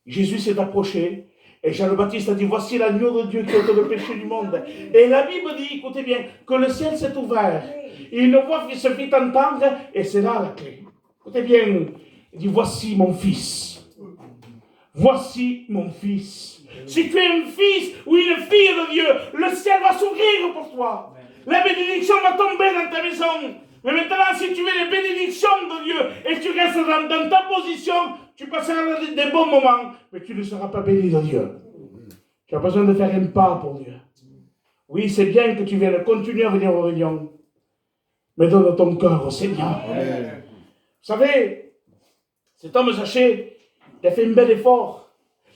Jésus s'est approché, et Jean le Baptiste a dit, voici l'agneau de Dieu qui ôte le péché du monde. Et la Bible dit, écoutez bien, que le ciel s'est ouvert. Et une voix se fit entendre, et c'est là la clé. Écoutez bien, il dit, voici mon fils. Voici mon fils. Si tu es un fils ou une fille de Dieu, le ciel va s'ouvrir pour toi. La bénédiction va tomber dans ta maison. Mais maintenant, si tu veux les bénédictions de Dieu et tu restes dans ta position, tu passeras des bons moments, mais tu ne seras pas béni de Dieu. Tu as besoin de faire un pas pour Dieu. Oui, c'est bien que tu viennes continuer à venir aux réunions, mais donne ton cœur au Seigneur. Amen. Vous savez, cet homme Zachée, il a fait un bel effort.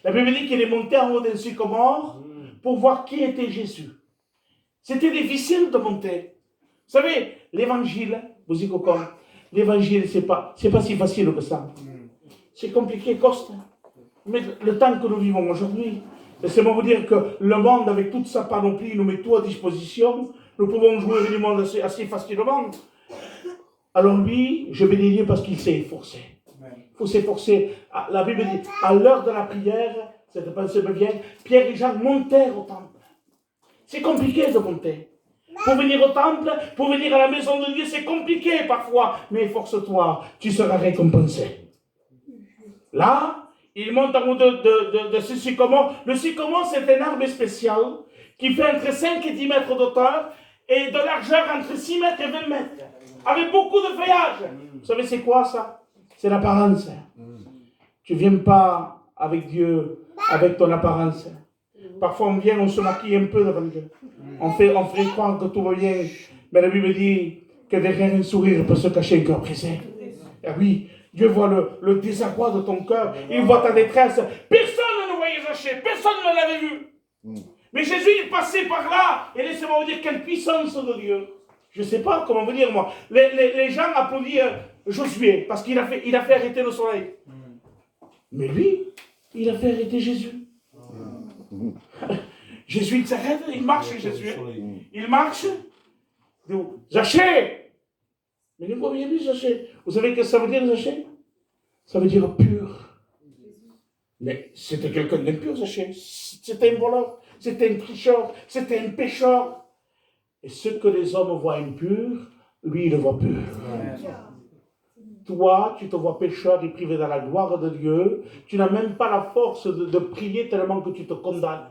La Bible dit qu'il est monté en haut d'un sycomore pour voir qui était Jésus. C'était difficile de monter. Vous savez, l'évangile, vous y comprenez, l'évangile, c'est pas si facile que ça. C'est compliqué, coste. Mais le temps que nous vivons aujourd'hui, laissez-moi vous dire que le monde, avec toute sa panoplie, nous met tout à disposition. Nous pouvons jouer du monde assez facilement. Alors lui, je bénis Dieu parce qu'il s'est efforcé. Il faut s'efforcer. La Bible dit, à l'heure de la prière, cette pensée me vient, Pierre et Jean montèrent au temple. C'est compliqué de monter. Pour venir au temple, pour venir à la maison de Dieu, c'est compliqué parfois. Mais efforce-toi, tu seras récompensé. Là, il monte en haut de ce sycomore. Le sycomore, c'est un arbre spécial qui fait entre 5 et 10 mètres d'auteur et de largeur entre 6 mètres et 20 mètres. Avec beaucoup de feuillage. Vous savez, c'est quoi ça? C'est l'apparence. Tu ne viens pas avec Dieu, avec ton apparence. Parfois, on vient, on se maquille un peu devant Dieu. On fait croire que tout va bien. Mais la Bible dit que derrière un sourire peut se cacher un cœur brisé. Et oui, Dieu voit le désarroi de ton cœur. Il voit ta détresse. Personne ne voyait Zachée. Personne ne l'avait vu. Mais Jésus est passé par là. Et laissez-moi vous dire quelle puissance de Dieu. Je ne sais pas comment vous dire, moi. Les gens applaudissent Josué parce qu'il a fait arrêter le soleil. Mais lui, il a fait arrêter Jésus. Jésus, il s'arrête, il marche, Jésus. Il marche. Zachée! Mais ne voyez plus Zachée. Vous savez ce que ça veut dire, Zachée? Ça veut dire pur. Mais c'était quelqu'un d'impur, Zachée. C'était un voleur, c'était un tricheur, c'était un pécheur. Et ce que les hommes voient impur, lui, il le voit pur. Toi, tu te vois pécheur et privé dans la gloire de Dieu. Tu n'as même pas la force de prier tellement que tu te condamnes.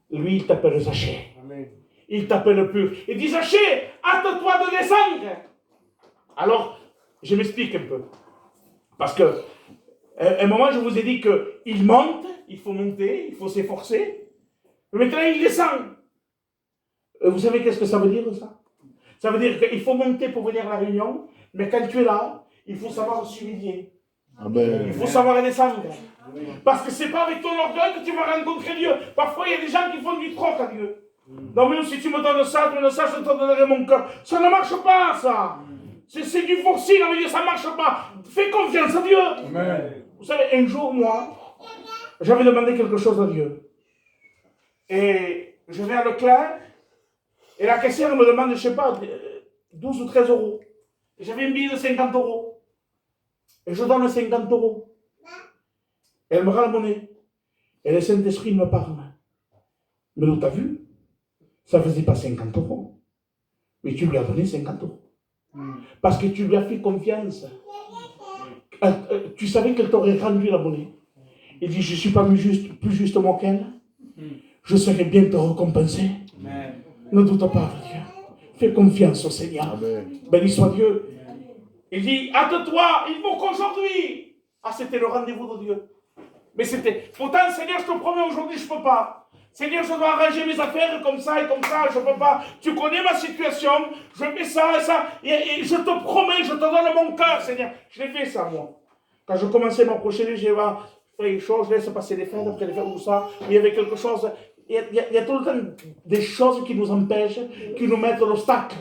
Lui, il t'appelle Zachée. Il t'appelle pur. Il dit, Zachée, hâte-toi de descendre. Alors, je m'explique un peu. Parce que, à un moment, je vous ai dit qu'il monte, il faut monter, il faut s'efforcer. Mais maintenant, il descend. Vous savez qu'est-ce que ça veut dire, ça? Ça veut dire qu'il faut monter pour venir à la réunion, mais quand tu es là, il faut savoir s'humilier. Il faut savoir descendre. Parce que ce n'est pas avec ton orgueil que tu vas rencontrer Dieu. Parfois, il y a des gens qui font du troc à Dieu. Non, mais si tu me donnes ça, je te donnerai mon cœur. Ça ne marche pas, ça. C'est du forcing, ça ne marche pas. Fais confiance à Dieu. Amen. Vous savez, un jour, moi, j'avais demandé quelque chose à Dieu. Et je vais à Leclerc, et la caissière me demande, je ne sais pas, 12 ou 13 euros. Et j'avais un billet de 50 euros. Et je donne 50 euros. Et elle me rend la monnaie. Et le Saint-Esprit me parle. Mais l'autre, t'as vu? Ça faisait pas 50 euros. Mais tu lui as donné 50 euros. Parce que tu lui as fait confiance. Tu savais qu'elle t'aurait rendu la monnaie. Il dit, je ne suis pas plus justement qu'elle. Je saurais bien te récompenser. Ne doute pas de Dieu. Fais confiance au Seigneur. Béni soit Dieu. Il dit, hâte-toi, il faut qu'aujourd'hui. Ah, c'était le rendez-vous de Dieu. Mais c'était, pourtant, Seigneur, je te promets, aujourd'hui, je ne peux pas. Seigneur, je dois arranger mes affaires comme ça et comme ça, je ne peux pas. Tu connais ma situation, je fais ça et ça. Et je te promets, je te donne mon cœur, Seigneur. Je l'ai fait ça, moi. Quand je commençais à m'approcher, je disais, faire une chose, je laisse passer les fêtes, après les fêtes, tout ça. Il y avait quelque chose. Il y a tout le temps des choses qui nous empêchent, qui nous mettent l'obstacle.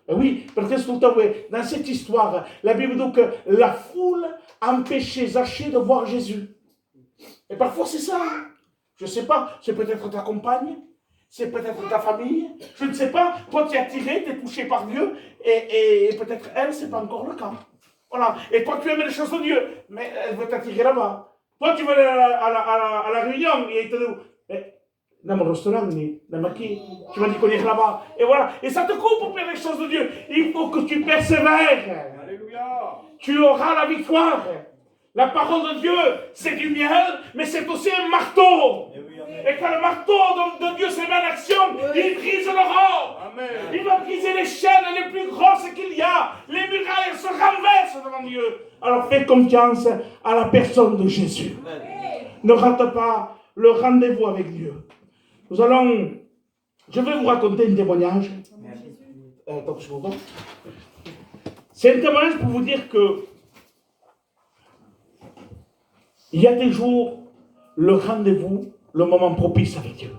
Et oui, parce que tout le temps, oui, dans cette histoire, la Bible dit que la foule empêchait Zachée de voir Jésus. Et parfois, c'est ça. Je ne sais pas, c'est peut-être ta compagne, c'est peut-être ta famille, je ne sais pas. Toi, tu es attiré, tu es touché par Dieu, et peut-être elle, ce n'est pas encore le cas. Voilà. Et toi, tu aimes les choses de Dieu, mais elle veut t'attirer là-bas. Toi, tu veux aller à la réunion, et il te dit, dans mon restaurant, dans ma qui, tu vas dire qu'on est là-bas. Et voilà. Et ça te coupe pour faire les choses de Dieu. Il faut que tu persévères. Alléluia. Tu auras la victoire. La parole de Dieu, c'est du miel, mais c'est aussi un marteau. Et quand le marteau de Dieu se met en action, il brise le roc. Il va briser les chaînes les plus grosses qu'il y a. Les murailles se renversent devant Dieu. Alors fais confiance à la personne de Jésus. Ne rate pas le rendez-vous avec Dieu. Je vais vous raconter un témoignage. C'est un témoignage pour vous dire que il y a des jours, le rendez-vous, le moment propice avec Dieu.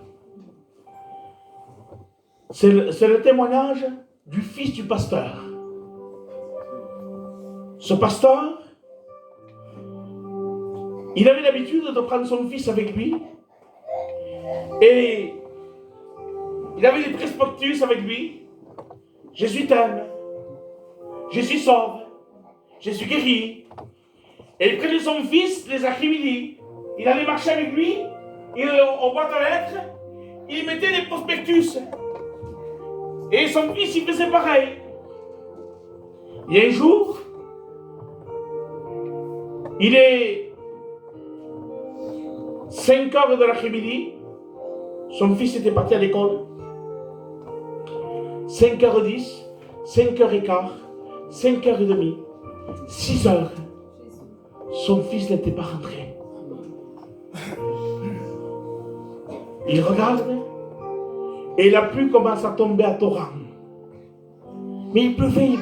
C'est le témoignage du fils du pasteur. Ce pasteur, il avait l'habitude de prendre son fils avec lui et il avait des prospectus avec lui. Jésus t'aime, Jésus sauve, Jésus guérit. Et il prenait son fils les après-midi. Il allait marcher avec lui, au boîte à lettres, il mettait des prospectus. Et son fils, il faisait pareil. Il y a un jour, il est 5 heures de l'après-midi, son fils était parti à l'école. 5h10, 5h15, 5h30, 6h. Son fils n'était pas rentré. Il regarde et la pluie commence à tomber à torrent. Mais il pleuvait.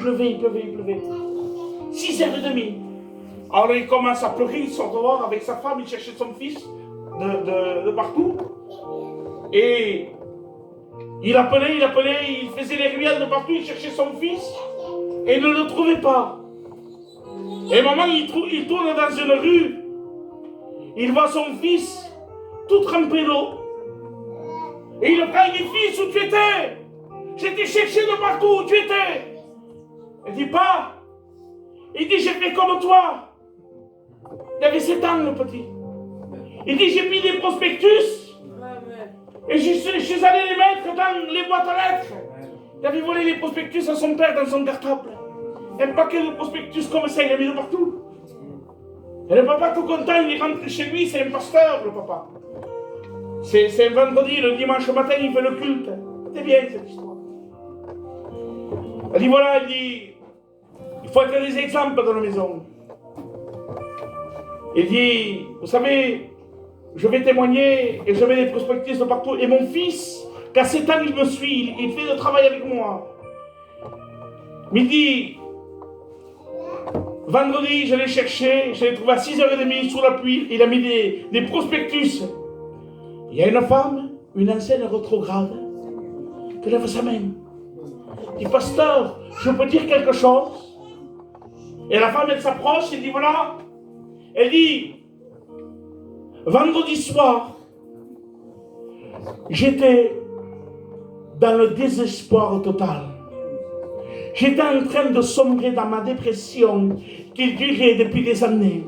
6h30. Alors il commence à pleurer, il sort dehors avec sa femme, il cherchait son fils de partout. Et il appelait, il faisait les ruelles de partout, il cherchait son fils et il ne le trouvait pas. Et un moment, il tourne dans une rue. Il voit son fils tout trempé d'eau. Et il le prend, il dit, fils, où tu étais? Je t'ai cherché de partout, où tu étais? Il dit, pas. Il dit, j'ai fait comme toi. Il avait 7 ans, le petit. Il dit, j'ai pris des prospectus. Et je suis allé les mettre dans les boîtes à lettres. Il avait volé les prospectus à son père dans son cartable. Un paquet de prospectus comme ça, il a mis de partout. Et le papa tout content, il est rentré chez lui, c'est un pasteur, le papa. C'est un vendredi, le dimanche matin, il fait le culte. C'est bien cette histoire. Elle dit voilà, il faut être des exemples dans la maison. Il dit, vous savez, je vais témoigner et je mets des prospectus de partout. Et mon fils, qu'à 7 ans, il me suit, il fait le travail avec moi. Mais il dit, vendredi, je l'ai cherché, je l'ai trouvé à 6h30 sous la pluie, il a mis des prospectus. Il y a une femme, une ancienne rétrograde, qui lève sa main. Il dit, pasteur, je peux dire quelque chose? Et la femme, elle s'approche, elle dit, voilà. Elle dit, vendredi soir, j'étais dans le désespoir total. J'étais en train de sombrer dans ma dépression qui durait depuis des années.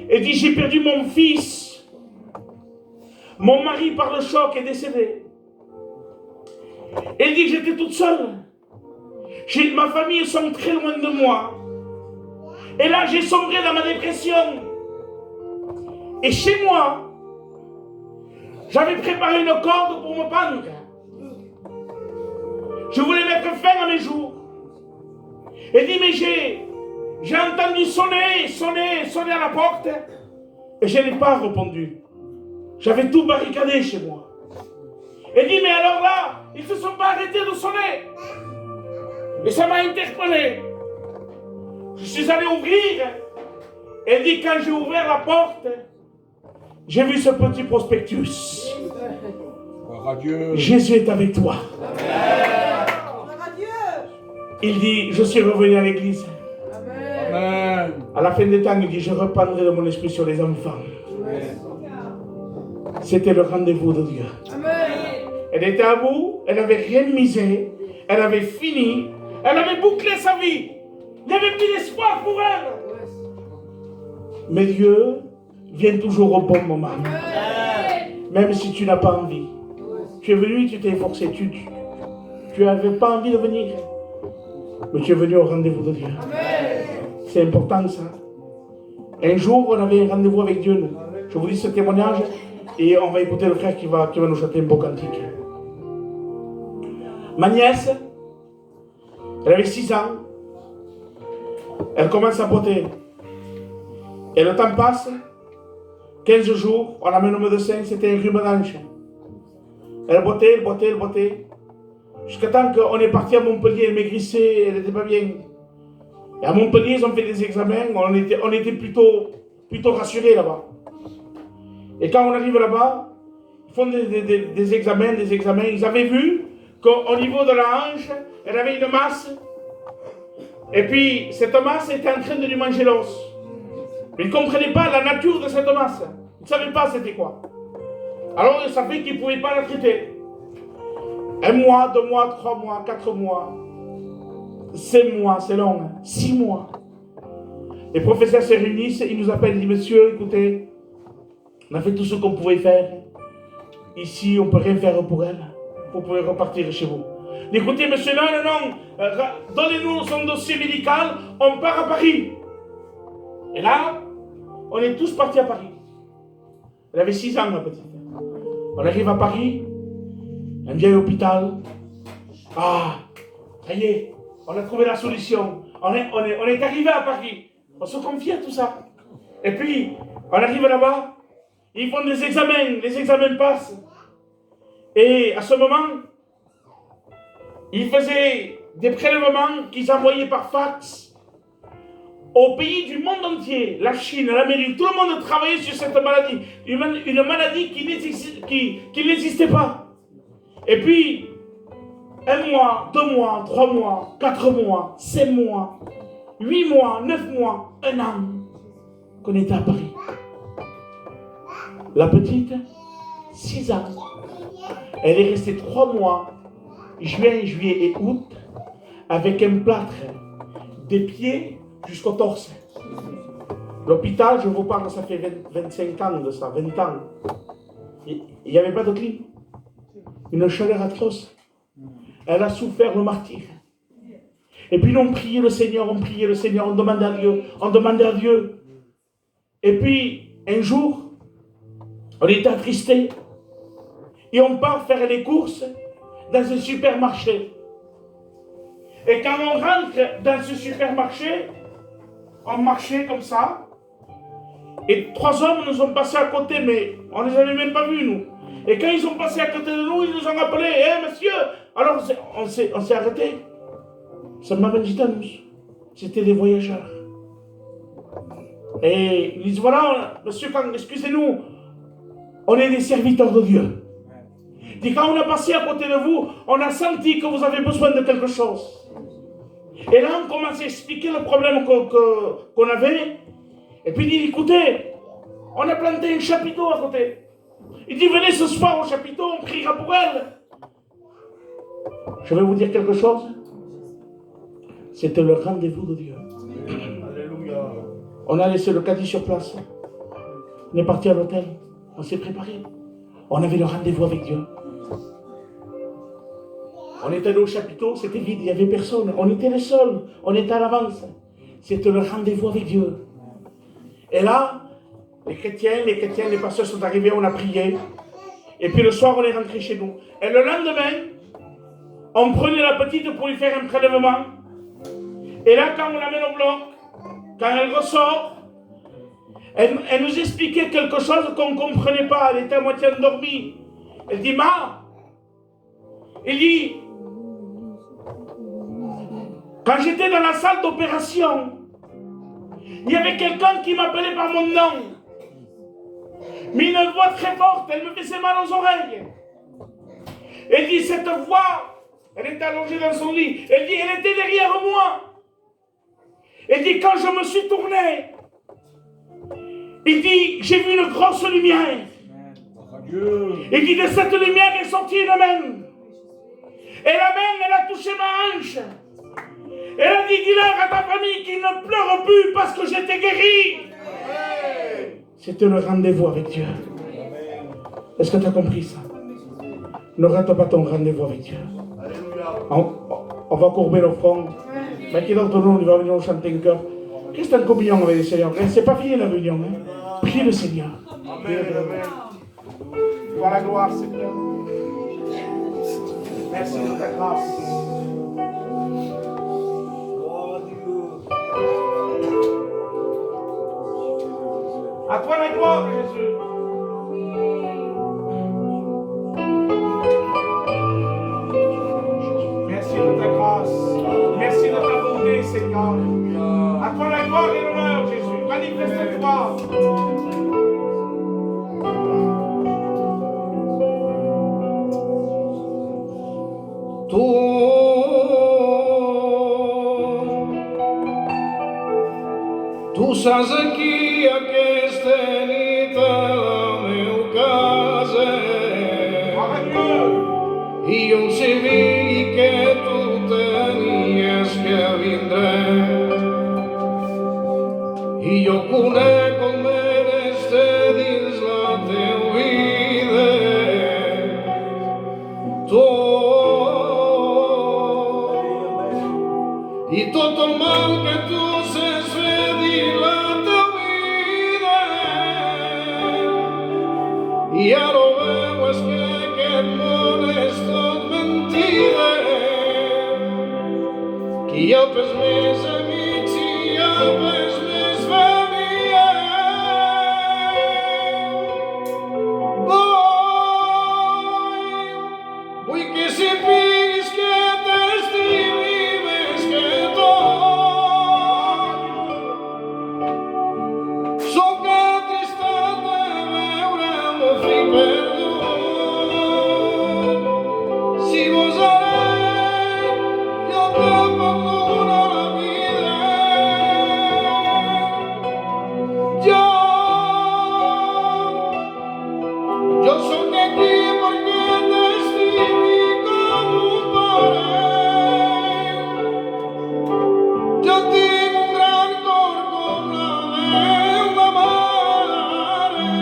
Elle dit, j'ai perdu mon fils Mon mari, par le choc, est décédé. Elle dit que j'étais toute seule. Ma famille sont très loin de moi. Et là, j'ai sombré dans ma dépression. Et chez moi, j'avais préparé une corde pour me pendre. Je voulais mettre fin à mes jours. Elle dit, mais j'ai entendu sonner à la porte. Et je n'ai pas répondu. J'avais tout barricadé chez moi. Elle dit, mais alors là, ils ne se sont pas arrêtés de sonner. Et ça m'a interpellé. Je suis allé ouvrir. Elle dit, quand j'ai ouvert la porte, j'ai vu ce petit prospectus. Jésus est avec toi. Il dit, je suis revenu à l'église. Amen. À la fin des temps, il dit, je reprendrai de mon esprit sur les enfants. C'était le rendez-vous de Dieu. Elle était à bout, elle n'avait rien misé, elle avait fini, elle avait bouclé sa vie. Il n'y avait plus d'espoir pour elle. Mais Dieu vient toujours au bon moment. Même si tu n'as pas envie. Tu es venu, tu t'es forcé, tu n'avais pas envie de venir. Mais tu es venu au rendez-vous de Dieu. C'est important ça. Un jour, on avait un rendez-vous avec Dieu. Je vous dis ce témoignage et on va écouter le frère qui va nous chanter un beau cantique. Ma nièce, elle avait 6 ans. Elle commence à botter. Et le temps passe. 15 jours, on amène au médecin, c'était un rhume d'ange. Elle bottait. Jusqu'à temps qu'on est parti à Montpellier, elle maigrissait, elle n'était pas bien. Et à Montpellier, ils ont fait des examens, on était plutôt rassurés là-bas. Et quand on arrive là-bas, ils font des examens. Ils avaient vu qu'au niveau de la hanche, elle avait une masse. Et puis, cette masse était en train de lui manger l'os. Ils ne comprenaient pas la nature de cette masse. Ils ne savaient pas c'était quoi. Alors, ça fait qu'ils ne pouvaient pas la traiter. 1 mois, 2 mois, 3 mois, 4 mois, 5 mois, c'est long, 6 mois. Les professeurs se réunissent, ils nous appellent, ils disent, monsieur, écoutez, on a fait tout ce qu'on pouvait faire. Ici, on ne peut rien faire pour elle. Vous pouvez repartir chez vous. Écoutez, monsieur, non, donnez-nous son dossier médical, on part à Paris. Et là, on est tous partis à Paris. Elle avait 6 ans, ma petite. On arrive à Paris, un vieil hôpital. Ah, ça y est, on a trouvé la solution. On est arrivé à Paris. On se confie à tout ça. Et puis, on arrive là-bas, ils font des examens, les examens passent. Et à ce moment, ils faisaient des prélèvements qu'ils envoyaient par fax aux pays du monde entier, la Chine, l'Amérique, tout le monde travaillait sur cette maladie. Une maladie qui n'existait pas. Et puis, 1 mois, 2 mois, 3 mois, 4 mois, 5 mois, 8 mois, 9 mois, 1 an, qu'on était à Paris. La petite, 6 ans. Elle est restée 3 mois, juin, juillet et août, avec un plâtre des pieds jusqu'au torse. L'hôpital, je vous parle, ça fait 25 ans de ça, 20 ans. Il n'y avait pas de clim. Une chaleur atroce. Elle a souffert le martyre. Et puis on priait le Seigneur, on demandait à Dieu, Et puis, un jour, on était attristés. Et on part faire les courses dans un supermarché. Et quand on rentre dans ce supermarché, on marchait comme ça. Et 3 hommes nous ont passé à côté, mais on ne les avait même pas vus, nous. Et quand ils sont passés à côté de nous, ils nous ont appelés. « Hé, monsieur !» Alors, on s'est arrêtés. Seulement Gitanos. C'était des voyageurs. Et ils disent « Voilà, monsieur, excusez-nous, on est des serviteurs de Dieu. » Et quand on a passé à côté de vous, on a senti que vous avez besoin de quelque chose. Et là, on commence à expliquer le problème qu'on avait. Et puis il dit, écoutez, on a planté un chapiteau à côté. Il dit, venez ce soir au chapiteau, on priera pour elle. Je vais vous dire quelque chose. C'était le rendez-vous de Dieu. Alléluia. On a laissé le caddie sur place. On est parti à l'hôtel. On s'est préparé. on avait le rendez-vous avec Dieu. On était allé au chapiteau, c'était vide, il n'y avait personne. On était les seuls, on était à l'avance. C'était le rendez-vous avec Dieu. Et là, les chrétiens, les pasteurs sont arrivés, on a prié. Et puis le soir, on est rentré chez nous. Et le lendemain, on prenait la petite pour lui faire un prélèvement. Et là, quand on l'amène au bloc, quand elle ressort, elle nous expliquait quelque chose qu'on ne comprenait pas. Elle était à moitié endormie. Elle dit, Ma, elle dit, quand j'étais dans la salle d'opération, il y avait quelqu'un qui m'appelait par mon nom. Mais une voix très forte, elle me faisait mal aux oreilles. Elle dit, cette voix, elle était allongée dans son lit. Elle dit, elle était derrière moi. Elle dit, quand je me suis tourné, il dit, j'ai vu une grosse lumière. Il dit, de cette lumière est sortie une main. Et la main, elle a touché ma hanche. Elle a dit, dis-leur à ta famille qu'ils ne pleurent plus parce que j'étais guéri. C'était le rendez-vous avec Dieu. Est-ce que tu as compris ça? Ne rate pas ton rendez-vous avec Dieu. On va courber nos fronts. Mais qui d'entre nous, il va venir chanter un cœur. Qu'est-ce que c'est une communion avec le Seigneur? C'est pas fini la réunion. Hein? Priez le Seigneur. Amen. Vois la gloire, Seigneur. Merci de ta grâce. À toi la gloire, Jésus. Merci de ta grâce. Merci de ta bonté, Seigneur. À toi la gloire et l'honneur, Jésus. Manifeste-toi. Tu saps aquí aquesta nit a la meu casa i jo em sabia que tu tenies que vindre i jo conec com eres de dins la teva vida i tot el mal que tu saps fer dins la teva vida i ara ho veus que aquest món és tot mentida que hi ha pes més amics i hi ha pes més família vull que sapiguis que t'estimi més que tot sóc atristat de veure el meu fill perdut si gosaré jo te perdono la vida jo sóc aquí perquè t'estimi com un pare jo tinc un gran cor com la meva mare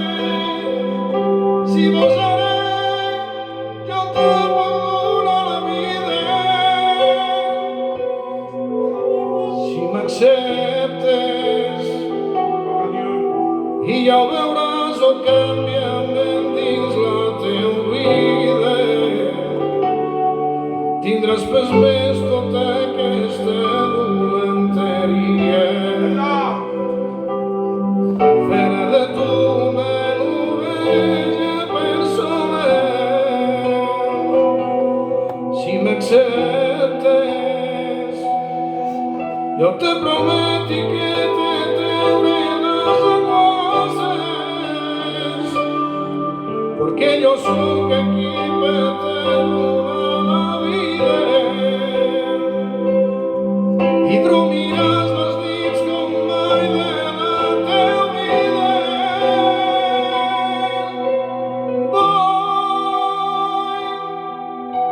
si gosaré jo te perdono la vida si m'acceptes i ja ho veuràs el canviament dins la teva vida tindràs pes més tota aquesta dolenteria farà de tu una novella personal si m'acceptes jo te prometo que te trauré les coses perquè jo sóc aquí per perdonar la vida i dormiràs les nits com mai de la teva vida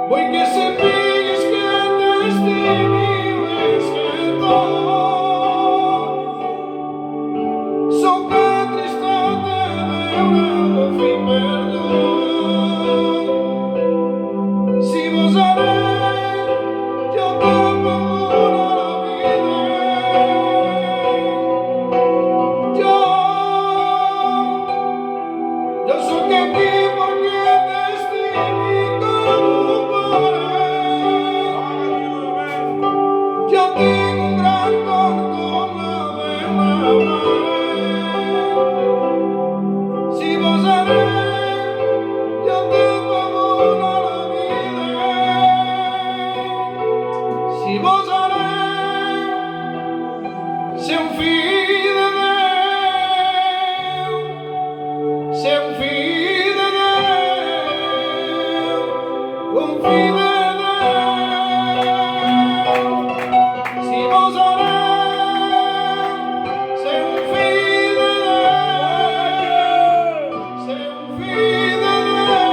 vull que sapiguis que t'estimi més que tot sóc atristat de veure el meu fill perdut tengo un gran dolor de mamá. Si vos sabés, yo te perdono la vida. Si vos sabés, sei un figlio de Deus, sei un figlio de Deus, un figlio de Deus. Si vos sabés, sei un figlio de Deus, sei un figlio de Deus,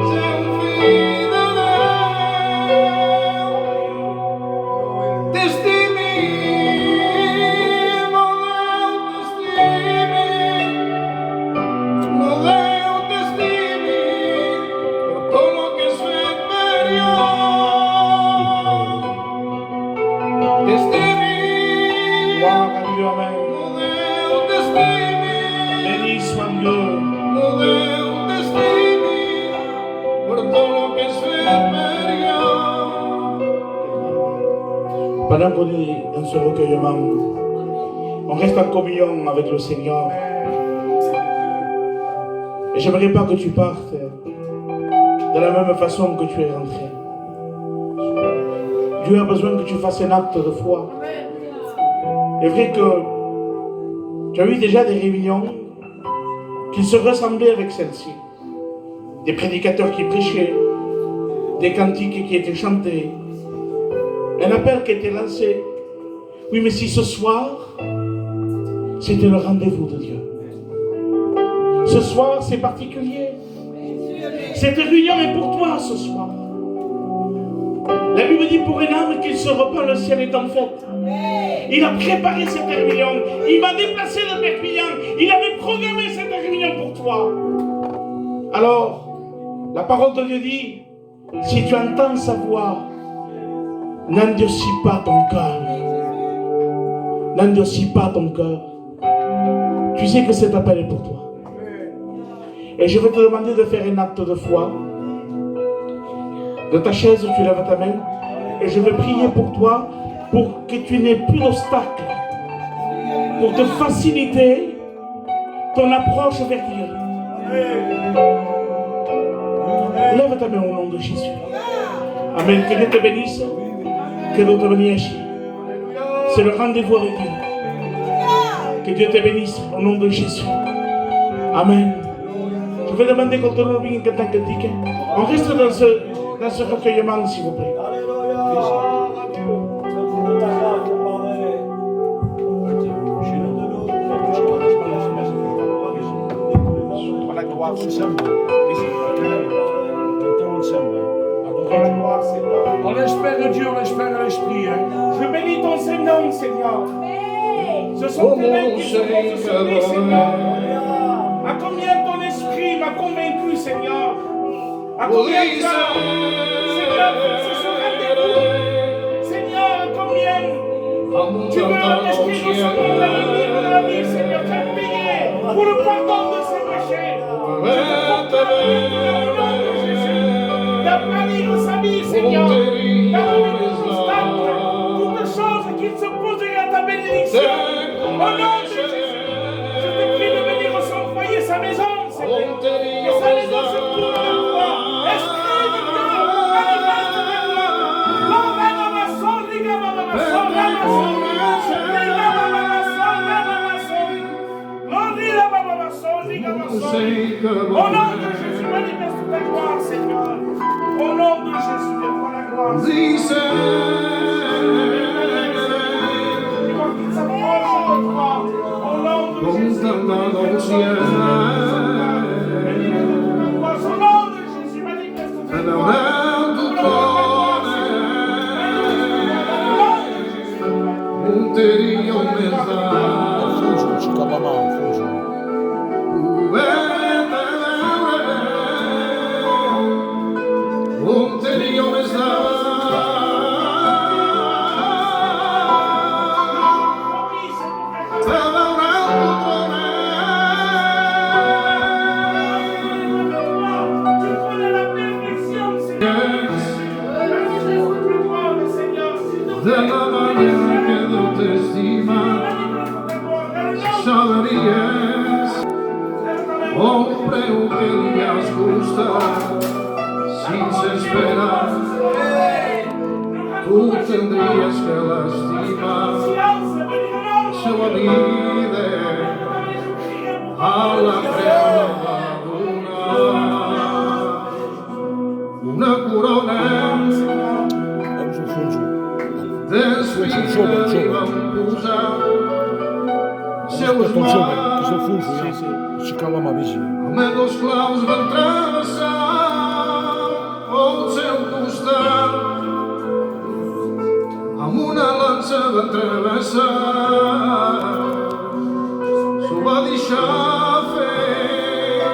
sei un figlio de Deus. Testimi, no Deus, testimi por todo lo que es inferior. Testimi, Gloire à Dieu, Amen. no Deus, testimi, Béni soit Dieu. no Deus, testimi por todo lo que es inferior. Pendant qu'on est dans ce recueillement, on reste en communion avec le Seigneur. Et j'aimerais pas que tu partes de la même façon que tu es rentré. Dieu a besoin que tu fasses un acte de foi. Il est vrai que tu as eu déjà des réunions qui se ressemblaient avec celle-ci. Des prédicateurs qui prêchaient, des cantiques qui étaient chantés, un appel qui était lancé. Oui, mais si ce soir, c'était le rendez-vous de Dieu. Ce soir, c'est particulier. Cette réunion est pour toi ce soir. La Bible dit pour un âme qu'il se repent, le ciel est en fête. Il a préparé cette réunion. Il m'a déplacé de Perpignan. Il avait programmé cette réunion pour toi. Alors, la parole de Dieu dit, si tu entends sa voix, n'endurcis pas ton cœur. N'endurcis pas ton cœur. Tu sais que cet appel est pour toi. Et je vais te demander de faire un acte de foi. De ta chaise, tu lèves ta main. Et je vais prier pour toi, pour que tu n'aies plus d'obstacles. Pour te faciliter ton approche vers Dieu. Lève ta main au nom de Jésus. Amen. Que Dieu te bénisse. Que Dieu te bénisse. C'est le rendez-vous avec Dieu. Que Dieu te bénisse au nom de Jésus. Amen. Je vais demander qu'on te donne bien un cantique. On reste dans ce recueillement, s'il vous plaît. La gloire ensemble. On espère Dieu, on espère l'Esprit. Je bénis ton Seigneur, Seigneur. Ce sont tes mains qui se posent sur lui, Seigneur. À combien ton esprit m'a convaincu, Seigneur. À combien de temps, Seigneur, c'est ce rendez-vous. Seigneur, à combien tu veux l'esprit de ce monde à l'avenir de la vie, Seigneur. Tu as payé pour le pardon de ses péchés. Je te proclame le nom de Jésus. D'aplanir sa vie, Seigneur. D'aplanir tout obstacle, toute chose qui se poserait à ta bénédiction. Au nom de Jésus, je te prie de venir son foyer, sa maison, Seigneur. Que sa maison se tourne vers toi. Esprit de Dieu, manifeste vers toi. Au nom de Jésus, manifeste ta gloire, Seigneur. Au nom de Jésus, défends la gloire. Qu'il s'approche de toi. Au nom de Jésus. Au nom de Jésus, manifeste ta gloire. Monterio me la manera que Dios te estima. Si sabrías, hombre, que días gusta, sin se esperar, tú tendrías que lastimar. Se va a alla una corona de spina li van posar seues mans amb dos claus van travessar el seu costat amb una lança van travessar s'ho va deixar fer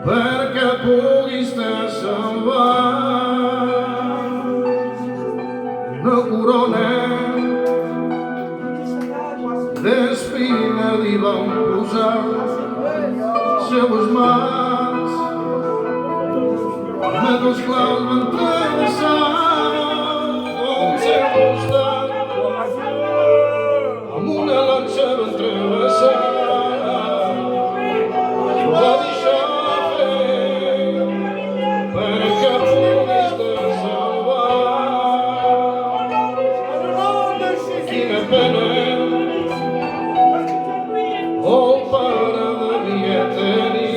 perquè puguis te salvar. Una corona d'espina li van posar seues mans amb dos claus van travessar el seu costat amb una lança van travessar s'ho va deixar fer perquè puguis te salvar. Quina pena el pare devia tenir,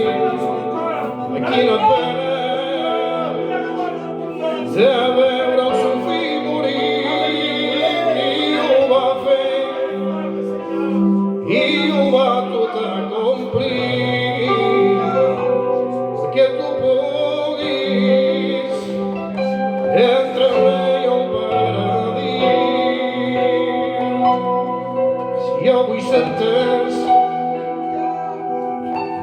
quina pena de veure el seu fill morir i ho va fer i ho va tot acomplir perquè tu puguis entre mi i el paradís. Si avui sentes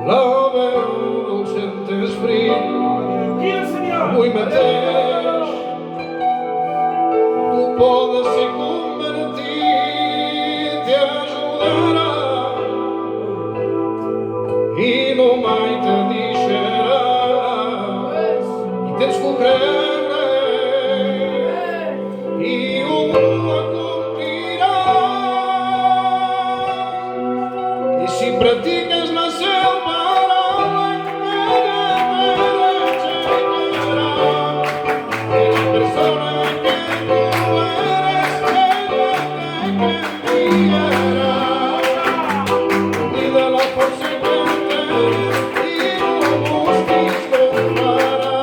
la veu del Sant Esprit, avui mateix tu podes ser convertit i ajudarà i no mai te deixarà i tens que creure i ho acomplirà i si practiques la seva paraula persona que tu eres, ella te canviarà i de la força que tens i no busquis compararà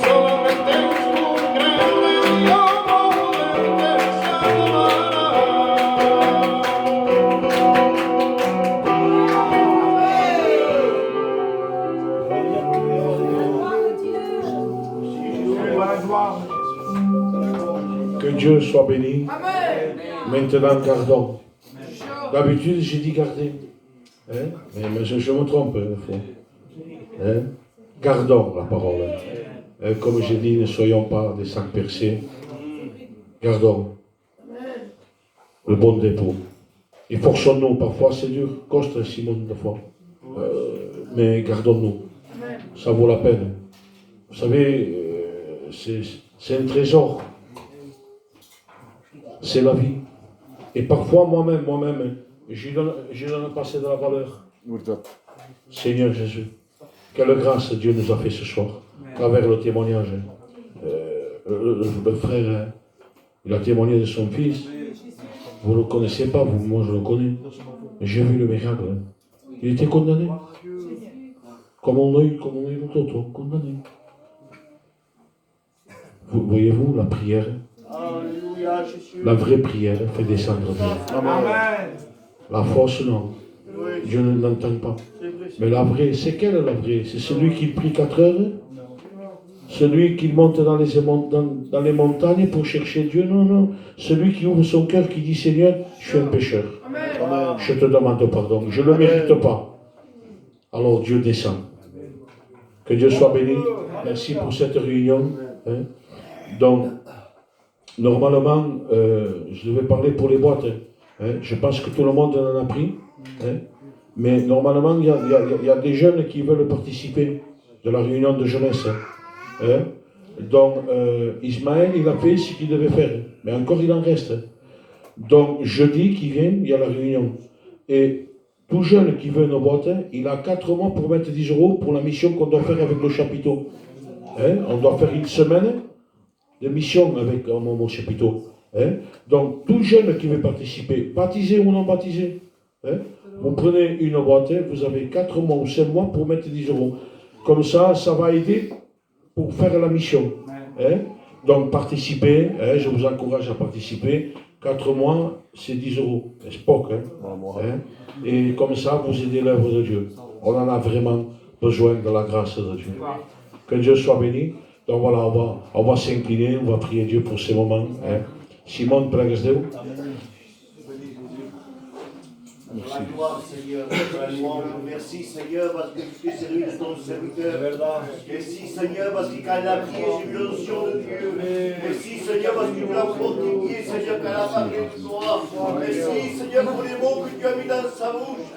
solament tens que creure i el poder te salvarà. Que Dieu soit béni. Maintenant, gardons. D'habitude, j'ai dit garder. Hein? Mais je me trompe, des fois. Hein? Gardons la parole. Hein? Comme j'ai dit, ne soyons pas des sacs percés. Gardons le bon dépôt. Et forçons-nous. Parfois, c'est dur. Coste Simon, des fois. Mais gardons-nous. Ça vaut la peine. Vous savez, c'est un trésor. C'est la vie. Et parfois, moi-même, je donne pas assez de la valeur. Seigneur Jésus, quelle grâce Dieu nous a fait ce soir, à travers le témoignage. Le frère, il a témoigné de son fils. Vous ne le connaissez pas, vous, moi je le connais. J'ai vu le miracle. Il était condamné. Comme on a eu l'autre, condamné. Vous voyez-vous, la prière, la vraie prière fait descendre Dieu. La fausse, non. Dieu ne l'entend pas. Mais la vraie, c'est quelle la vraie? C'est celui qui prie 4 heures? Celui qui monte dans les montagnes pour chercher Dieu? Non, non. Celui qui ouvre son cœur, qui dit Seigneur, je suis un pécheur. Je te demande pardon. Je ne le mérite pas. Alors Dieu descend. Que Dieu soit béni. Merci pour cette réunion. Hein. Donc, normalement, je devais parler pour les boîtes. Hein. Je pense que tout le monde en a pris. Hein. Mais normalement, il y a des jeunes qui veulent participer de la réunion de jeunesse. Hein. Donc, Ismaël, il a fait ce qu'il devait faire. Mais encore, il en reste. Donc, jeudi qui vient, il y a la réunion. Et tout jeune qui veut une boîte, il a 4 mois pour mettre 10 euros pour la mission qu'on doit faire avec le chapiteau. Hein? On doit faire une semaine de mission avec mon chapiteau. Hein? Donc, tout jeune qui veut participer, baptisé ou non baptisé, hein? Vous prenez une boîte, vous avez 4 mois ou 5 mois pour mettre 10 euros. Comme ça, ça va aider pour faire la mission. Hein? Donc, participez, hein? Je vous encourage à participer. 4 mois, c'est 10 euros. C'est pas, hein? Hein? Et comme ça, vous aidez l'œuvre de Dieu. On en a vraiment besoin de la grâce de Dieu. Que Dieu soit béni. Donc voilà, on va s'incliner, on va prier Dieu pour ces moments. Hein? Simon, plegues Déu. La gloire, Seigneur, la louange. Merci, Seigneur, parce que tu t'es servi de ton serviteur. Merci, Seigneur, parce qu'il a prié, j'ai vu l'onction de Dieu. Merci, Seigneur, parce que tu l'as fortifié, Seigneur, qu'elle a parlé de toi. Merci, Seigneur, pour les mots que tu as mis dans sa bouche.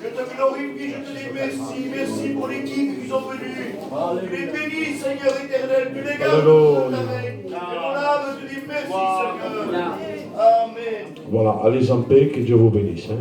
Je te glorifie, je te dis merci. Merci pour l'équipe qui sont venus. Tu les bénis, Seigneur éternel. Tu les gardes toute ta main. Et mon âme te dit merci, Seigneur. Amen. Voilà, allez en paix, que Dieu vous bénisse. Hein?